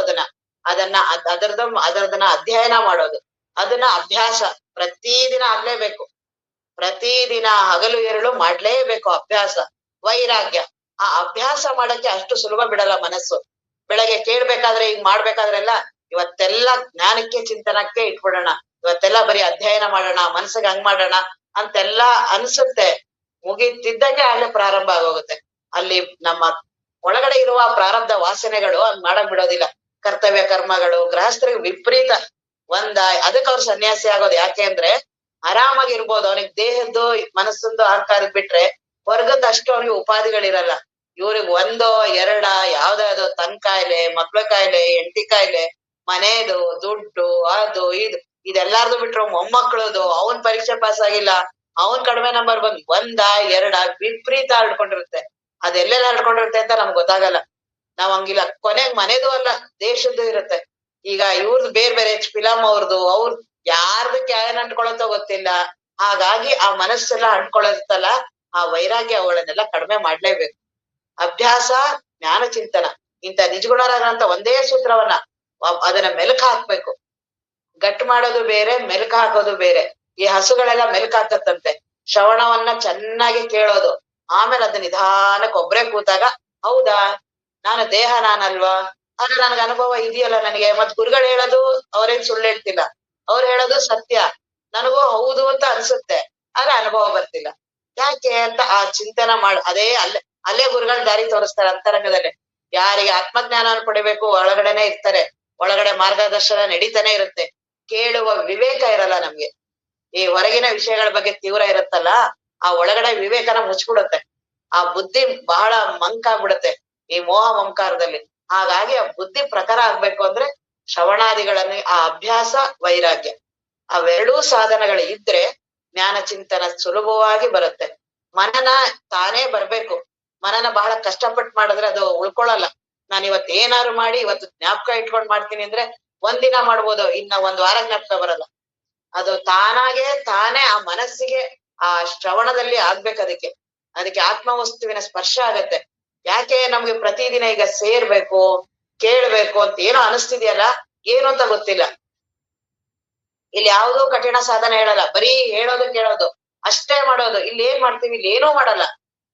ಅದರದನ್ನ ಅಧ್ಯಯನ ಮಾಡೋದು. ಅದನ್ನ ಅಭ್ಯಾಸ ಪ್ರತಿದಿನ ಆಗ್ಲೇಬೇಕು. ಪ್ರತಿದಿನ ಹಗಲು ಎರಳು ಮಾಡ್ಲೇಬೇಕು ಅಭ್ಯಾಸ. ವೈರಾಗ್ಯ, ಆ ಅಭ್ಯಾಸ ಮಾಡಕ್ಕೆ ಅಷ್ಟು ಸುಲಭ ಬಿಡಲ್ಲ ಮನಸ್ಸು. ಬೆಳಗ್ಗೆ ಕೇಳ್ಬೇಕಾದ್ರೆ ಈಗ ಮಾಡ್ಬೇಕಾದ್ರೆಲ್ಲ ಇವತ್ತೆಲ್ಲ ಜ್ಞಾನಕ್ಕೆ ಚಿಂತನಕ್ಕೆ ಇಟ್ಬಿಡೋಣ, ಇವತ್ತೆಲ್ಲ ಬರೀ ಅಧ್ಯಯನ ಮಾಡೋಣ, ಮನಸ್ಸಿಗೆ ಹಂಗ್ ಮಾಡೋಣ ಅಂತೆಲ್ಲ ಅನ್ಸುತ್ತೆ. ಮುಗಿತಿದ್ದಂಗೆ ಅಲ್ಲೇ ಪ್ರಾರಂಭ ಆಗೋಗುತ್ತೆ. ಅಲ್ಲಿ ನಮ್ಮ ಒಳಗಡೆ ಇರುವ ಪ್ರಾರಬ್ಧ ವಾಸನೆಗಳು ಹಂಗ್ ಮಾಡಕ್ ಬಿಡೋದಿಲ್ಲ. ಕರ್ತವ್ಯ ಕರ್ಮಗಳು ಗೃಹಸ್ಥರಿಗೆ ವಿಪರೀತ ಅದಕ್ಕೆ ಅವ್ರು ಸನ್ಯಾಸಿ ಆಗೋದು. ಯಾಕೆ ಅಂದ್ರೆ ಆರಾಮಾಗಿರ್ಬೋದು. ಅವನಿಗೆ ದೇಹದ್ದು ಮನಸ್ಸಂದು ಅಹಂಕಾರದ್ ಬಿಟ್ರೆ ವರ್ಗದ ಅಷ್ಟು ಅವ್ನಿಗೆ ಉಪಾಧಿಗಳಿರಲ್ಲ. ಇವ್ರಿಗೆ ಒಂದೋ ಎರಡ ಯಾವ್ದಾದ್ರು ತನ್ ಕಾಯಿಲೆ, ಮಕ್ಳ ಕಾಯಿಲೆ, ಹೆಂಡತಿ ಕಾಯಿಲೆ, ಮನೇದು ದುಡ್ಡು, ಅದು ಇದೆಲ್ಲಾರ್ದು ಬಿಟ್ರು ಮೊಮ್ಮಕ್ಳದು, ಅವನ್ ಪರೀಕ್ಷೆ ಪಾಸ್ ಆಗಿಲ್ಲ, ಅವನ್ ಕಡಿಮೆ ನಂಬರ್ ಒಂದ ಎರಡ ವಿಪರೀತ ಹರಡ್ಕೊಂಡಿರುತ್ತೆ. ಅದೆಲ್ಲೆಲ್ಲ ಹರಡ್ಕೊಂಡಿರುತ್ತೆ ಅಂತ ನಮ್ಗೆ ಗೊತ್ತಾಗಲ್ಲ. ನಾವ್ ಹಂಗಿಲ್ಲ. ಕೊನೆಗ್ ಮನೆದು ಅಲ್ಲ, ದೇಶದ್ದು ಇರುತ್ತೆ. ಈಗ ಇವ್ರದ್ದು ಬೇರೆ ಬೇರೆ ಫಿಲಂ ಅವ್ರದ್ದು ಯಾರ್ದಕ್ಕೆ ಏನ್ ಅಂಟ್ಕೊಳತ್ತೋ ಗೊತ್ತಿಲ್ಲ. ಹಾಗಾಗಿ ಆ ಮನಸ್ಸೆಲ್ಲ ಅಂಟ್ಕೊಳತ್ತಲ್ಲ, ಆ ವೈರಾಗ್ಯ ಅವಳನ್ನೆಲ್ಲ ಕಡಿಮೆ ಮಾಡ್ಲೇಬೇಕು. ಅಭ್ಯಾಸ, ಜ್ಞಾನ ಚಿಂತನ, ಇಂಥ ನಿಜಗುಣರಾದಂತ ಒಂದೇ ಸೂತ್ರವನ್ನ ಅದನ್ನ ಮೆಲುಕು ಹಾಕ್ಬೇಕು. ಗಟ್ಟು ಮಾಡೋದು ಬೇರೆ, ಮೆಲುಕು ಹಾಕೋದು ಬೇರೆ. ಈ ಹಸುಗಳೆಲ್ಲ ಮೆಲುಕು ಹಾಕತ್ತಂತೆ. ಶ್ರವಣವನ್ನ ಚೆನ್ನಾಗಿ ಕೇಳೋದು, ಆಮೇಲೆ ಅದನ್ನ ನಿಧಾನಕ್ಕೆ ಒಬ್ರೇ ಕೂತಾಗ ಹೌದಾ ನಾನು ದೇಹ ನಾನಲ್ವಾ, ಆದ್ರೆ ನನ್ಗೆ ಅನುಭವ ಇದೆಯಲ್ಲ ನನಗೆ. ಮತ್ ಗುರುಗಳು ಹೇಳೋದು ಅವ್ರೇನ್ ಸುಳ್ಳು ಹೇಳ್ತಿಲ್ಲ, ಅವ್ರು ಹೇಳೋದು ಸತ್ಯ, ನನಗೂ ಹೌದು ಅಂತ ಅನ್ಸುತ್ತೆ, ಆದ್ರೆ ಅನುಭವ ಬರ್ತಿಲ್ಲ. ಯಾಕೆ ಅಂತ ಆ ಚಿಂತನ ಅದೇ ಅಲ್ಲೇ ಗುರುಗಳ ದಾರಿ ತೋರಿಸ್ತಾರೆ ಅಂತರಂಗದಲ್ಲಿ. ಯಾರಿಗೆ ಆತ್ಮಜ್ಞಾನ ಪಡಿಬೇಕು ಒಳಗಡೆನೆ ಇರ್ತಾರೆ, ಒಳಗಡೆ ಮಾರ್ಗದರ್ಶನ ನಡೀತಾನೆ ಇರುತ್ತೆ. ಕೇಳುವ ವಿವೇಕ ಇರಲ್ಲ ನಮ್ಗೆ. ಈ ಹೊರಗಿನ ವಿಷಯಗಳ ಬಗ್ಗೆ ತೀವ್ರ ಇರುತ್ತಲ್ಲ, ಆ ಒಳಗಡೆ ವಿವೇಕನ ಮುಚ್ಬಿಡುತ್ತೆ. ಆ ಬುದ್ಧಿ ಬಹಳ ಮಂಕಾಗ್ಬಿಡುತ್ತೆ ಈ ಮೋಹ ಮಮಕಾರದಲ್ಲಿ. ಹಾಗಾಗಿ ಆ ಬುದ್ಧಿ ಪ್ರಕಾರ ಆಗ್ಬೇಕು ಅಂದ್ರೆ ಶ್ರವಣಾದಿಗಳಲ್ಲಿ ಆ ಅಭ್ಯಾಸ, ವೈರಾಗ್ಯ, ಅವೆರಡೂ ಸಾಧನಗಳು ಇದ್ರೆ ಜ್ಞಾನ ಚಿಂತನ ಸುಲಭವಾಗಿ ಬರುತ್ತೆ. ಮನನ ತಾನೇ ಬರ್ಬೇಕು. ಮನನ ಬಹಳ ಕಷ್ಟಪಟ್ಟು ಮಾಡಿದ್ರೆ ಅದು ಉಳ್ಕೊಳಲ್ಲ. ನಾನು ಇವತ್ತು ಏನಾದ್ರು ಮಾಡಿ ಇವತ್ತು ಜ್ಞಾಪಕ ಇಟ್ಕೊಂಡ್ ಮಾಡ್ತೀನಿ ಅಂದ್ರೆ ಒಂದಿನ ಮಾಡ್ಬೋದು, ಇನ್ನ ಒಂದ್ ವಾರ ಜ್ಞಾಪಕ ಬರಲ್ಲ. ಅದು ತಾನೇ ಆ ಮನಸ್ಸಿಗೆ ಆ ಶ್ರವಣದಲ್ಲಿ ಆಗ್ಬೇಕು. ಅದಕ್ಕೆ ಆತ್ಮವಸ್ತುವಿನ ಸ್ಪರ್ಶ ಆಗತ್ತೆ. ಯಾಕೆ ನಮ್ಗೆ ಪ್ರತಿದಿನ ಈಗ ಸೇರ್ಬೇಕು, ಕೇಳ್ಬೇಕು ಅಂತ ಏನೋ ಅನಿಸ್ತಿದ್ಯಲ್ಲ, ಏನು ಅಂತ ಗೊತ್ತಿಲ್ಲ. ಇಲ್ಲಿ ಯಾವುದೋ ಕಠಿಣ ಸಾಧನೆ ಹೇಳಲ್ಲ, ಬರೀ ಹೇಳೋದು ಕೇಳೋದು ಅಷ್ಟೇ ಮಾಡೋದು. ಇಲ್ಲಿ ಏನ್ ಮಾಡ್ತೀವಿ? ಇಲ್ಲಿ ಏನೂ ಮಾಡಲ್ಲ,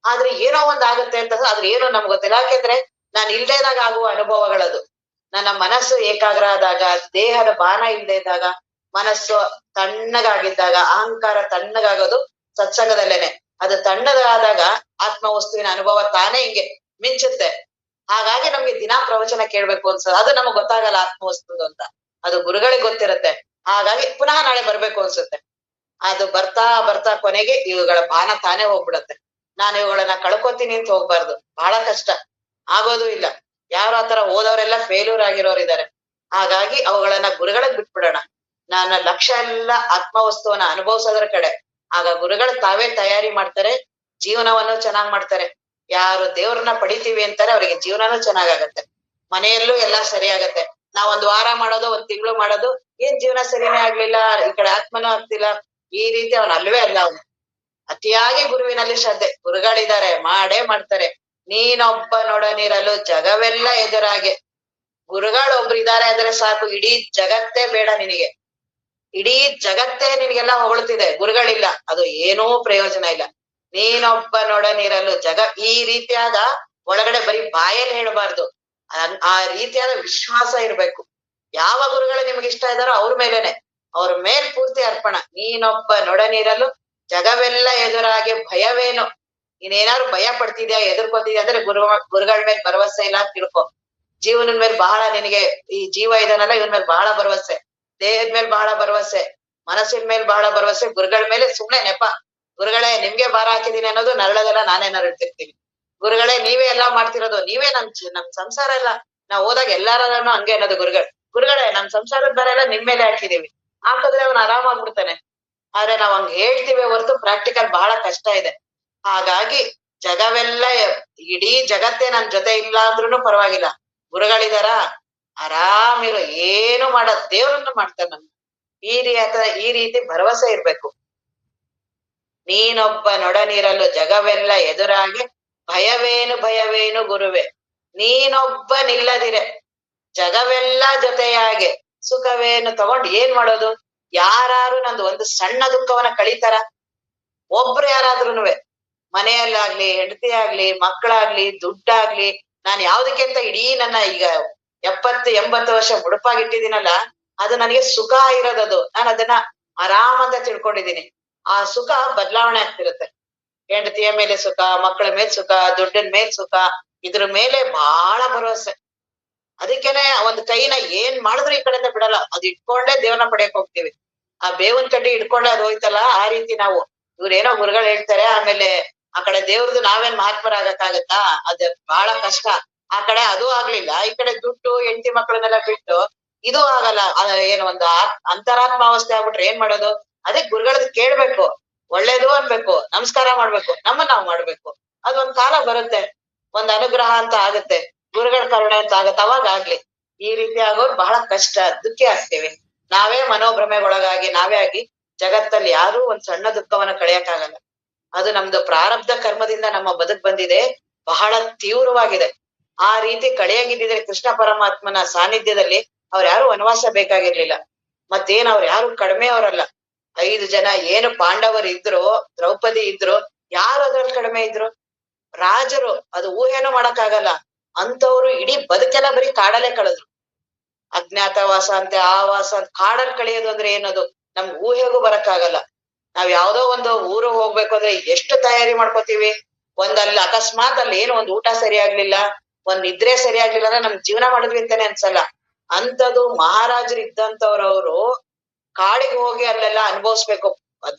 ಆದ್ರೆ ಏನೋ ಒಂದ್ ಆಗುತ್ತೆ ಅಂತ. ಆದ್ರೆ ಏನೋ ನಮ್ಗೆ ಗೊತ್ತಿಲ್ಲ. ಯಾಕೆಂದ್ರೆ ನಾನು ಇಲ್ದೇದಾಗ ಆಗುವ ಅನುಭವಗಳದು. ನನ್ನ ಮನಸ್ಸು ಏಕಾಗ್ರ ಆದಾಗ, ದೇಹದ ಬಾನ ಇಲ್ದೇ ಇದ್ದಾಗ, ಮನಸ್ಸು ತಣ್ಣಗಾಗಿದ್ದಾಗ, ಅಹಂಕಾರ ತಣ್ಣಗಾಗೋದು ಸತ್ಸಂಗದಲ್ಲೇನೆ. ಅದು ತಣ್ಣಗಾದಾಗ ಆತ್ಮವಸ್ತುವಿನ ಅನುಭವ ತಾನೇ ಹಿಂಗೆ ಮಿಂಚುತ್ತೆ. ಹಾಗಾಗಿ ನಮ್ಗೆ ದಿನಾ ಪ್ರವಚನ ಕೇಳ್ಬೇಕು ಅನ್ಸೋದು. ಅದು ನಮಗ್ ಗೊತ್ತಾಗಲ್ಲ ಆತ್ಮವಸ್ತುದು ಅಂತ, ಅದು ಗುರುಗಳಿಗೆ ಗೊತ್ತಿರುತ್ತೆ. ಹಾಗಾಗಿ ಪುನಃ ನಾಳೆ ಬರ್ಬೇಕು ಅನ್ಸುತ್ತೆ. ಅದು ಬರ್ತಾ ಬರ್ತಾ ಕೊನೆಗೆ ಇವುಗಳ ಬಾನ ತಾನೇ ಹೋಗ್ಬಿಡತ್ತೆ. ನಾನು ಇವುಗಳನ್ನ ಕಳ್ಕೊತೀನಿ ಅಂತ ಹೋಗ್ಬಾರ್ದು, ಬಹಳ ಕಷ್ಟ, ಆಗೋದು ಇಲ್ಲ. ಯಾರು ಆತರ ಓದೋರೆಲ್ಲ ಫೇಲ್ಯೂರ್ ಆಗಿರೋರಿದ್ದಾರೆ. ಹಾಗಾಗಿ ಅವುಗಳನ್ನ ಗುರುಗಳಿಗೆ ಬಿಟ್ಬಿಡೋಣ. ನನ್ನ ಲಕ್ಷ್ಯ ಎಲ್ಲ ಆತ್ಮವಸ್ತುವನ್ನ ಅನುಭವಿಸೋದ್ರ ಕಡೆ. ಆಗ ಗುರುಗಳು ತಾವೇ ತಯಾರಿ ಮಾಡ್ತಾರೆ, ಜೀವನವನ್ನು ಚೆನ್ನಾಗ್ ಮಾಡ್ತಾರೆ. ಯಾರು ದೇವ್ರನ್ನ ಪಡಿತೀವಿ ಅಂತಾರೆ ಅವ್ರಿಗೆ ಜೀವನನೂ ಚೆನ್ನಾಗಾಗತ್ತೆ, ಮನೆಯಲ್ಲೂ ಎಲ್ಲಾ ಸರಿಯಾಗತ್ತೆ. ನಾವ್ ಒಂದ್ ವಾರ ಮಾಡೋದು, ಒಂದ್ ತಿಂಗಳು ಮಾಡೋದು, ಏನ್ ಜೀವನ ಸರಿನೇ ಆಗ್ಲಿಲ್ಲ, ಈ ಕಡೆ ಆತ್ಮನೂ ಆಗ್ತಿಲ್ಲ, ಈ ರೀತಿ ಅವನ್ ಅಲ್ವೇ ಅಲ್ಲ. ಅವನು ಅತಿಯಾಗಿ ಗುರುವಿನಲ್ಲಿ ಶ್ರದ್ಧೆ. ಗುರುಗಳಿದ್ದಾರೆ, ಮಾಡೇ ಮಾಡ್ತಾರೆ. ನೀನೊಬ್ಬ ನೊಡನಿರಲು ಜಗವೆಲ್ಲ ಎದುರಾಗೆ. ಗುರುಗಳೊಬ್ರು ಇದಾರೆ ಅಂದ್ರೆ ಸಾಕು, ಇಡೀ ಜಗತ್ತೇ ಬೇಡ ನಿನಗೆ. ಇಡೀ ಜಗತ್ತೇ ನಿನಗೆಲ್ಲ ಹೊಗಳ್ತಿದೆ, ಗುರುಗಳಿಲ್ಲ, ಅದು ಏನೂ ಪ್ರಯೋಜನ ಇಲ್ಲ. ನೀನೊಬ್ಬ ನೊಡನಿರಲು ಈ ರೀತಿಯಾದ ಒಳಗಡೆ ಬರೀ ಬಾಯಲ್ಲಿ ಹೇಳಬಾರ್ದು, ಆ ರೀತಿಯಾದ ವಿಶ್ವಾಸ ಇರ್ಬೇಕು. ಯಾವ ಗುರುಗಳು ನಿಮ್ಗೆ ಇಷ್ಟ ಇದ್ದಾರೋ ಅವ್ರ ಮೇಲೇನೆ, ಅವ್ರ ಮೇಲ್ ಪೂರ್ತಿ ಅರ್ಪಣ. ನೀನೊಬ್ಬ ನೊಡನಿರಲು ಜಗವೆಲ್ಲ ಎದುರಾಗೆ ಭಯವೇನು. ನೀನೇನಾದ್ರು ಭಯ ಪಡ್ತಿದ್ಯಾ, ಎದುರ್ಕೊತಿದ್ಯಾ ಅಂದ್ರೆ ಗುರುಗಳ ಮೇಲೆ ಭರವಸೆ ಇಲ್ಲ ಅಂತ ತಿಳ್ಕೊ. ಜೀವನದ ಮೇಲೆ ಬಹಳ ನಿನಗೆ, ಈ ಜೀವ ಇದನ್ನಲ್ಲ, ಇವನ್ ಮೇಲೆ ಬಹಳ ಭರವಸೆ, ದೇಹದ ಮೇಲೆ ಬಹಳ ಭರವಸೆ, ಮನಸ್ಸಿನ ಮೇಲೆ ಬಹಳ ಭರವಸೆ. ಗುರುಗಳ ಮೇಲೆ ಸುಮ್ನೆ ನೆಪ. ಗುರುಗಳೇ ನಿಮ್ಗೆ ಭಾರ ಹಾಕಿದೀನಿ ಅನ್ನೋದು ನರಳದೆಲ್ಲ ನಾನೇ ನರಳ್ತಿರ್ತೀನಿ. ಗುರುಗಳೇ ನೀವೇ ಎಲ್ಲಾ ಮಾಡ್ತಿರೋದು, ನೀವೇ ನಮ್ ಸಂಸಾರ ಎಲ್ಲ, ನಾವ್ ಹೋದಾಗ ಎಲ್ಲಾರನು ಹಂಗೆ ಅನ್ನೋದು ಗುರುಗಳೇ ನಮ್ ಸಂಸಾರದ ಭಾರ ಎಲ್ಲ ನಿಮ್ ಮೇಲೆ ಹಾಕಿದೀವಿ. ಹಾಕಿದ್ರೆ ಅವ್ನು ಆರಾಮಾಗ್ಬಿಡ್ತಾನೆ. ಆದ್ರೆ ನಾವ್ ಹಂಗ್ ಹೇಳ್ತೀವಿ ಹೊರತು ಪ್ರಾಕ್ಟಿಕಲ್ ಬಹಳ ಕಷ್ಟ ಇದೆ. ಹಾಗಾಗಿ ಜಗವೆಲ್ಲ, ಇಡೀ ಜಗತ್ತೇ ನನ್ ಜೊತೆ ಇಲ್ಲ ಅಂದ್ರೂ ಪರವಾಗಿಲ್ಲ, ಗುರುಗಳಿದಾರ, ಆರಾಮಿರು, ಏನು ಮಾಡೋದ್ ದೇವ್ರನ್ನ ಮಾಡ್ತಾರೆ. ಈ ರೀತಿ ಭರವಸೆ ಇರ್ಬೇಕು. ನೀನೊಬ್ಬ ನೊಡನಿರಲು ಜಗವೆಲ್ಲ ಎದುರಾಗಿ ಭಯವೇನು ಗುರುವೆ. ನೀನೊಬ್ಬ ನಿಲ್ಲದಿರೆ ಜಗವೆಲ್ಲ ಜೊತೆಯಾಗೆ ಸುಖವೇನು ತಗೊಂಡ್ ಏನ್ ಮಾಡೋದು? ಯಾರು ನಂದು ಒಂದು ಸಣ್ಣ ದುಃಖವನ್ನ ಕಳೀತಾರ? ಒಬ್ರು ಯಾರಾದ್ರೂನುವೆ ಮನೆಯಲ್ಲಾಗ್ಲಿ, ಹೆಂಡತಿ ಆಗ್ಲಿ, ಮಕ್ಕಳಾಗ್ಲಿ, ದುಡ್ಡಾಗ್ಲಿ, ನಾನ್ ಯಾವ್ದಕ್ಕೆ ಅಂತ ಇಡೀ ನನ್ನ ಈಗ 70-80 ವರ್ಷ ಮುಡುಪಾಗಿಟ್ಟಿದ್ದೀನಲ್ಲ, ಅದು ನನಗೆ ಸುಖ ಇರೋದದು. ನಾನು ಅದನ್ನ ಆರಾಮ ಅಂತ ತಿಳ್ಕೊಂಡಿದ್ದೀನಿ. ಆ ಸುಖ ಬದಲಾವಣೆ ಆಗ್ತಿರುತ್ತೆ. ಹೆಂಡತಿಯ ಮೇಲೆ ಸುಖ, ಮಕ್ಕಳ ಮೇಲೆ ಸುಖ, ದುಡ್ಡಿನ ಮೇಲೆ ಸುಖ, ಇದ್ರ ಮೇಲೆ ಬಹಳ ಭರವಸೆ. ಅದಕ್ಕೇನೆ ಒಂದ್ ಕೈನ ಏನ್ ಮಾಡಿದ್ರು ಈ ಕಡೆಯಿಂದ ಬಿಡಲ್ಲ, ಅದು ಇಟ್ಕೊಂಡೇ ದೇವ್ರನ್ನ ಪಡೆಯಕ್ ಹೋಗ್ತೀವಿ. ಆ ಬೇವಿನ ಕಡ್ಡಿ ಇಟ್ಕೊಂಡೆ ಅದು ಹೋಯ್ತಲ್ಲ, ಆ ರೀತಿ ನಾವು ಇವ್ರೇನೋ ಗುರುಗಳು ಹೇಳ್ತಾರೆ, ಆಮೇಲೆ ಆ ಕಡೆ ದೇವ್ರದ್ದು ನಾವೇನ್ ಮಹಾತ್ಮರಾಗಕ್ಕಾಗತ್ತಾ? ಅದ್ ಬಹಳ ಕಷ್ಟ. ಆ ಕಡೆ ಅದು ಆಗ್ಲಿಲ್ಲ, ಈ ಕಡೆ ದುಡ್ಡು, ಹೆಂಡತಿ ಮಕ್ಕಳನ್ನೆಲ್ಲ ಬಿಟ್ಟು ಇದು ಆಗಲ್ಲ. ಏನು ಒಂದು ಅಂತರಾತ್ಮಾವಸ್ಥೆ ಆಗ್ಬಿಟ್ರೆ ಏನ್ ಮಾಡೋದು? ಅದೇ ಗುರುಗಳದ್ ಕೇಳ್ಬೇಕು, ಒಳ್ಳೇದು ಅನ್ಬೇಕು, ನಮಸ್ಕಾರ ಮಾಡ್ಬೇಕು, ನಮ್ಮನ್ನ ನಾವ್ ಮಾಡ್ಬೇಕು. ಅದೊಂದ್ ಕಾಲ ಬರುತ್ತೆ, ಒಂದ್ ಅನುಗ್ರಹ ಅಂತ ಆಗುತ್ತೆ, ಗುರುಗಳ ಕರುಣೆ ಅಂತ ಆಗತ್ತೆ. ಅವಾಗ ಆಗ್ಲಿ. ಈ ರೀತಿ ಆಗೋರು ಬಹಳ ಕಷ್ಟ, ದುಃಖಿ ಆಗ್ತೇವೆ. ನಾವೇ ಮನೋಭ್ರಮೆಗೊಳಗಾಗಿ ನಾವೇ ಆಗಿ ಜಗತ್ತಲ್ಲಿ ಯಾರೂ ಒಂದ್ ಸಣ್ಣ ದುಃಖವನ್ನ ಕಳೆಯಕ್ಕಾಗಲ್ಲ. ಅದು ನಮ್ದು ಪ್ರಾರಬ್ಧ ಕರ್ಮದಿಂದ ನಮ್ಮ ಬದುಕ್ ಬಂದಿದೆ, ಬಹಳ ತೀವ್ರವಾಗಿದೆ. ಆ ರೀತಿ ಕಳೆಯಾಗಿದ್ದಿದ್ರೆ ಕೃಷ್ಣ ಪರಮಾತ್ಮನ ಸಾನ್ನಿಧ್ಯದಲ್ಲಿ ಅವ್ರು ಯಾರು ವನವಾಸ ಬೇಕಾಗಿರ್ಲಿಲ್ಲ. ಮತ್ತೇನ್ ಅವ್ರು ಯಾರು ಕಡಿಮೆ ಅವರಲ್ಲ. 5 ಜನ ಏನು ಪಾಂಡವರು ಇದ್ರು, ದ್ರೌಪದಿ ಇದ್ರು, ಯಾರು ಅದ್ರಲ್ಲಿ ಕಡಿಮೆ ಇದ್ರು? ರಾಜರು, ಅದು ಊಹೆನೂ ಮಾಡಕ್ಕಾಗಲ್ಲ. ಅಂತವ್ರು ಇಡೀ ಬದುಕೆಲ್ಲ ಬರೀ ಕಾಡಲ್ಲೇ ಕಳೆದ್ರು. ಅಜ್ಞಾತವಾಸ ಅಂತೆ, ಆವಾಸ ಅಂತ ಕಾಡಲ್ಲಿ ಕಳೆಯೋದು ಅಂದ್ರೆ ಏನದು? ನಮ್ಗೆ ಊಹೆಗೂ ಬರಕ್ಕಾಗಲ್ಲ. ನಾವ್ ಯಾವ್ದೋ ಒಂದು ಊರು ಹೋಗ್ಬೇಕು ಅಂದ್ರೆ ಎಷ್ಟು ತಯಾರಿ ಮಾಡ್ಕೋತೀವಿ. ಅಲ್ಲಿ ಅಕಸ್ಮಾತ್ ಅಲ್ಲಿ ಏನು ಒಂದ್ ಊಟ ಸರಿ ಆಗ್ಲಿಲ್ಲ, ಒಂದ್ ನಿದ್ರೆ ಸರಿ ಆಗ್ಲಿಲ್ಲ ಅಂದ್ರೆ ನಮ್ ಜೀವನ ಮಾಡಿದ್ವಿ ಅಂತಾನೆ ಅನ್ಸಲ್ಲ. ಅಂತದು ಮಹಾರಾಜರು ಇದ್ದಂತವ್ರವ್ರು ಕಾಡಿಗೆ ಹೋಗಿ ಅಲ್ಲೆಲ್ಲ ಅನುಭವಿಸ್ಬೇಕು.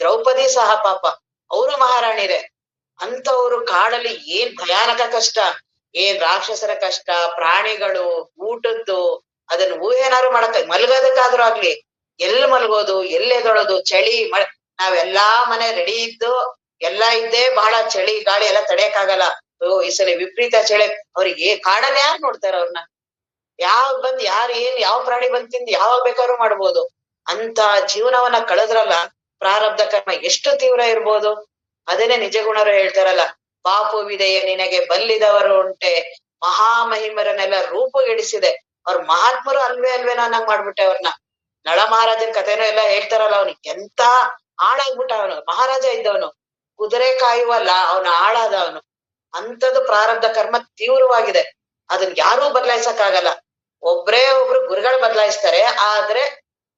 ದ್ರೌಪದಿ ಸಹ ಪಾಪ, ಅವರು ಮಹಾರಾಣಿರೇ. ಅಂತವ್ರು ಕಾಡಲ್ಲಿ ಏನ್ ಭಯಾನಕ ಕಷ್ಟ, ಏನ್ ರಾಕ್ಷಸರ ಕಷ್ಟ, ಪ್ರಾಣಿಗಳು, ಊಟದ್ದು, ಅದನ್ನ ಊಹೆನಾರು ಮಾಡಕ್, ಮಲ್ಗೋದಕ್ಕಾದ್ರೂ ಆಗ್ಲಿ, ಎಲ್ಲಿ ಮಲ್ಗೋದು, ಎಲ್ಲಿ ಎದೊಳೋದು, ಚಳಿ ಮಳೆ, ನಾವೆಲ್ಲಾ ಮನೆ ರೆಡಿ ಇದ್ದು ಎಲ್ಲಾ ಇದ್ದೇ ಬಹಳ ಚಳಿ ಗಾಳಿ ಎಲ್ಲ ತಡೆಯಕ್ಕಾಗಲ್ಲ. ಈ ಸಲ ವಿಪರೀತ ಚಳಿ. ಅವ್ರಿಗೆ ಕಾಡಲ್ಲಿ ಯಾರು ನೋಡ್ತಾರ ಅವ್ರನ್ನ? ಯಾವ ಪ್ರಾಣಿ ಬಂದ್ ತಿಂದು ಯಾವಾಗ ಬೇಕಾದ್ರೂ ಮಾಡ್ಬೋದು. ಅಂತ ಜೀವನವನ್ನ ಕಳೆದ್ರಲ್ಲ, ಪ್ರಾರಬ್ಧ ಕರ್ಮ ಎಷ್ಟು ತೀವ್ರ ಇರ್ಬೋದು. ಅದನ್ನೇ ನಿಜಗುಣರು ಹೇಳ್ತಾರಲ್ಲ, ಪಾಪುವಿದೆಯೇ ನಿನಗೆ ಬಲ್ಲಿದವರು ಉಂಟೆ, ಮಹಾಮಹಿಮರನ್ನೆಲ್ಲ ರೂಪುಗೆಡಿಸಿದೆ. ಅವ್ರ ಮಹಾತ್ಮರು ಅಲ್ವೇ ನಾನಂಗ್ ಮಾಡ್ಬಿಟ್ಟೆ ಅವ್ರನ್ನ. ನಳ ಮಹಾರಾಜನ್ ಕಥೆನೂ ಎಲ್ಲ ಹೇಳ್ತಾರಲ್ಲ, ಅವ್ನಿಗೆ ಎಂತ ಆಳಾಗ್ಬಿಟ್ಟ. ಅವನು ಮಹಾರಾಜ ಇದ್ದವನು, ಕುದುರೆ ಕಾಯುವಲ್ಲ ಅವನ ಆಳಾದ ಅವನು. ಅಂಥದ್ದು ಪ್ರಾರಬ್ಧ ಕರ್ಮ ತೀವ್ರವಾಗಿದೆ. ಅದನ್ನ ಯಾರೂ ಬದಲಾಯಿಸಕ್ಕಾಗಲ್ಲ. ಒಬ್ರು ಗುರುಗಳು ಬದಲಾಯಿಸ್ತಾರೆ, ಆದ್ರೆ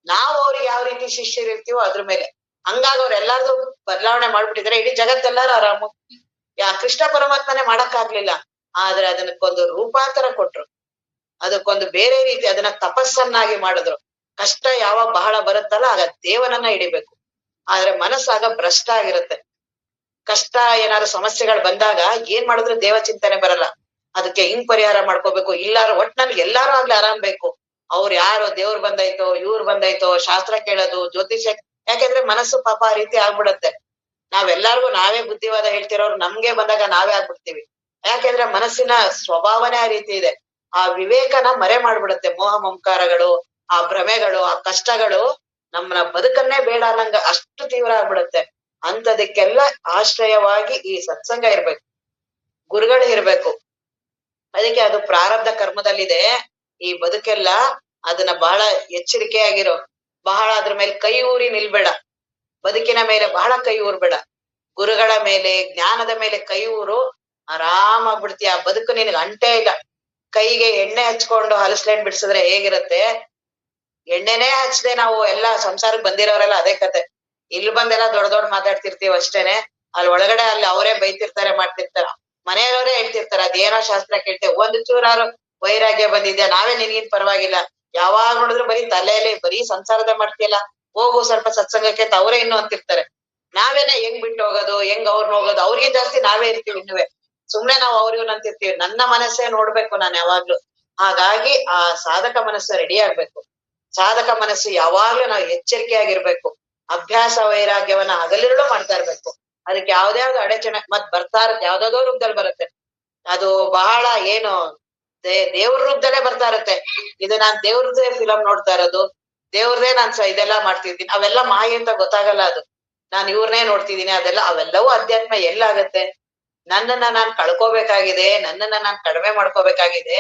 ನಾವು ಅವ್ರಿಗೆ ಯಾವ ರೀತಿ ಶಿಷ್ಯರಿರ್ತೀವೋ ಅದ್ರ ಮೇಲೆ. ಹಂಗಾಗಿ ಅವ್ರ ಎಲ್ಲಾರ್ದು ಬದಲಾವಣೆ ಮಾಡ್ಬಿಟ್ಟಿದ್ರೆ ಇಡೀ ಜಗತ್ತೆಲ್ಲಾರು ಆರಾಮು. ಕೃಷ್ಣ ಪರಮಾತ್ಮನೇ ಮಾಡಕ್ಕಾಗ್ಲಿಲ್ಲ, ಆದ್ರೆ ಅದಕ್ಕೊಂದು ರೂಪಾಂತರ ಕೊಟ್ರು, ಅದಕ್ಕೊಂದು ಬೇರೆ ರೀತಿ, ಅದನ್ನ ತಪಸ್ಸನ್ನಾಗಿ ಮಾಡಿದ್ರು. ಕಷ್ಟ ಯಾವಾಗ ಬಹಳ ಬರುತ್ತಲ್ಲ, ಆಗ ದೇವನನ್ನ ಹಿಡಿಬೇಕು. ಆದ್ರೆ ಮನಸ್ಸಾಗ ಭ್ರಷ್ಟ ಆಗಿರುತ್ತೆ. ಕಷ್ಟ ಏನಾದ್ರು ಸಮಸ್ಯೆಗಳು ಬಂದಾಗ ಏನ್ ಮಾಡಿದ್ರು ದೇವ ಚಿಂತನೆ ಬರಲ್ಲ. ಅದಕ್ಕೆ ಹಿಂಗ್ ಪರಿಹಾರ ಮಾಡ್ಕೋಬೇಕು, ಇಲ್ಲಾರು ಒಟ್ನಲ್ಲಿ ಎಲ್ಲಾರು ಆಗ್ಲಿ ಆರಾಮ್ ಬೇಕು. ಅವ್ರು ಯಾರು ದೇವ್ರು ಬಂದಾಯ್ತೋ, ಇವ್ರು ಬಂದಾಯ್ತೋ, ಶಾಸ್ತ್ರ ಕೇಳೋದು, ಜ್ಯೋತಿಷ್ಯ, ಯಾಕೆಂದ್ರೆ ಮನಸ್ಸು ಪಾಪ ಆ ರೀತಿ ಆಗ್ಬಿಡತ್ತೆ. ನಾವೆಲ್ಲರಿಗೂ ನಾವೇ ಬುದ್ಧಿವಾದ ಹೇಳ್ತಿರೋರು ನಮ್ಗೆ ಬಂದಾಗ ನಾವೇ ಆಗ್ಬಿಡ್ತೀವಿ. ಯಾಕೆಂದ್ರೆ ಮನಸ್ಸಿನ ಸ್ವಭಾವನೆ ಆ ರೀತಿ ಇದೆ. ಆ ವಿವೇಕನ ಮರೆ ಮಾಡ್ಬಿಡುತ್ತೆ. ಮೋಹ ಮಮಕಾರಗಳು, ಆ ಭ್ರಮೆಗಳು, ಆ ಕಷ್ಟಗಳು ನಮ್ಮನ್ನ ಬದುಕನ್ನೇ ಬೇಡ ಅನ್ನಂಗ ಅಷ್ಟು ತೀವ್ರ ಆಗ್ಬಿಡುತ್ತೆ. ಅಂತದಕ್ಕೆಲ್ಲ ಆಶ್ರಯವಾಗಿ ಈ ಸತ್ಸಂಗ ಇರ್ಬೇಕು, ಗುರುಗಳು ಇರ್ಬೇಕು. ಅದಕ್ಕೆ ಅದು ಪ್ರಾರಬ್ಧ ಕರ್ಮದಲ್ಲಿದೆ ಈ ಬದುಕೆಲ್ಲ. ಅದನ್ನ ಬಹಳ ಎಚ್ಚರಿಕೆಯಾಗಿರೋ, ಬಹಳ ಅದ್ರ ಮೇಲೆ ಕೈ ಊರಿ ನಿಲ್ಬೇಡ. ಬದುಕಿನ ಮೇಲೆ ಬಹಳ ಕೈ ಊರ್ಬೇಡ. ಗುರುಗಳ ಮೇಲೆ, ಜ್ಞಾನದ ಮೇಲೆ ಕೈ ಊರು, ಆರಾಮಾಗ್ಬಿಡ್ತೀಯ. ಆ ಬದುಕು ನಿನಗೆ ಅಂಟೇ ಇಲ್ಲ. ಕೈಗೆ ಎಣ್ಣೆ ಹಚ್ಕೊಂಡು ಹಲಸ್ಲೇನ್ ಬಿಡ್ಸಿದ್ರೆ ಹೇಗಿರುತ್ತೆ? ಎಣ್ಣೆನೇ ಹಚ್ಚದೆ ನಾವು ಎಲ್ಲಾ ಸಂಸಾರಕ್ಕೆ ಬಂದಿರೋರೆಲ್ಲ ಅದೇ ಕತೆ. ಇಲ್ಲಿ ಬಂದೆಲ್ಲ ದೊಡ್ಡ ಮಾತಾಡ್ತಿರ್ತೀವಿ ಅಷ್ಟೇನೆ. ಅಲ್ಲಿ ಒಳಗಡೆ ಅಲ್ಲಿ ಅವರೇ ಬೈತಿರ್ತಾರೆ, ಮಾಡ್ತಿರ್ತಾರ. ಮನೆಯವರೇ ಹೇಳ್ತಿರ್ತಾರ, ಅದೇನೋ ಶಾಸ್ತ್ರ ಕೇಳ್ತೇವೆ, ಒಂದು ಚೂರಾರು ವೈರಾಗ್ಯ ಬಂದಿದ್ಯಾ, ನಾವೇ ನಿನ್ಗಿನ್ ಪರವಾಗಿಲ್ಲ, ಯಾವಾಗ ನೋಡಿದ್ರು ಬರೀ ತಲೆಯಲ್ಲಿ ಬರೀ ಸಂಸಾರದ ಮಾಡ್ತಿಯಲ್ಲ, ಹೋಗು ಸ್ವಲ್ಪ ಸತ್ಸಂಗಕ್ಕೆ ಅಂತ ಅವರೇ ಇನ್ನು ಅಂತಿರ್ತಾರೆ. ನಾವೇನ ಹೆಂಗ್ ಬಿಟ್ಟು ಹೋಗೋದು, ಹೆಂಗ್ ಅವ್ರನ್ನ ಹೋಗೋದು? ಅವ್ರಿಗೆ ಜಾಸ್ತಿ ನಾವೇ ಇರ್ತೀವಿ ಇನ್ನುವೆ. ಸುಮ್ನೆ ನಾವು ಅವ್ರಿಗೂ ಅಂತಿರ್ತೀವಿ. ನನ್ನ ಮನಸ್ಸೇ ನೋಡ್ಬೇಕು ನಾನು ಯಾವಾಗ್ಲೂ. ಹಾಗಾಗಿ ಆ ಸಾಧಕ ಮನಸ್ಸು ರೆಡಿ ಆಗ್ಬೇಕು. ಸಾಧಕ ಮನಸ್ಸು ಯಾವಾಗ್ಲೂ ನಾವು ಎಚ್ಚರಿಕೆಯಾಗಿರ್ಬೇಕು. ಅಭ್ಯಾಸ ವೈರಾಗ್ಯವನ್ನ ಹಗಲಿರುಳು ಮಾಡ್ತಾ ಇರ್ಬೇಕು. ಅದಕ್ಕೆ ಯಾವ್ದ್ಯಾವ್ದು ಅಡಚಣೆ ಮತ್ ಬರ್ತಾ ಇರತ್ತೆ, ಯಾವ್ದಾವ್ದೋ ರೂಪದಲ್ಲಿ ಬರುತ್ತೆ. ಅದು ಬಹಳ ಏನು ದೇವ್ರ ರೂಪದಲ್ಲೇ ಬರ್ತಾ ಇರತ್ತೆ. ಇದು ನಾನ್ ದೇವ್ರದ್ದೇ ಫಿಲಂ ನೋಡ್ತಾ ಇರೋದು, ದೇವ್ರದೇ ಇದೆಲ್ಲ ಮಾಡ್ತಿದ್ದೀನಿ, ಅವೆಲ್ಲ ಮಾಯೆ ಅಂತ ಗೊತ್ತಾಗಲ್ಲ. ಅದು ನಾನು ಇವ್ರನ್ನೇ ನೋಡ್ತಿದ್ದೀನಿ, ಅವೆಲ್ಲವೂ ಅಧ್ಯಾತ್ಮ ಎಲ್ಲಾಗತ್ತೆ. ನನ್ನನ್ನ ನಾನ್ ಕಳ್ಕೋಬೇಕಾಗಿದೆ, ನನ್ನನ್ನ ನಾನ್ ಕಡಿಮೆ ಮಾಡ್ಕೋಬೇಕಾಗಿದೆ.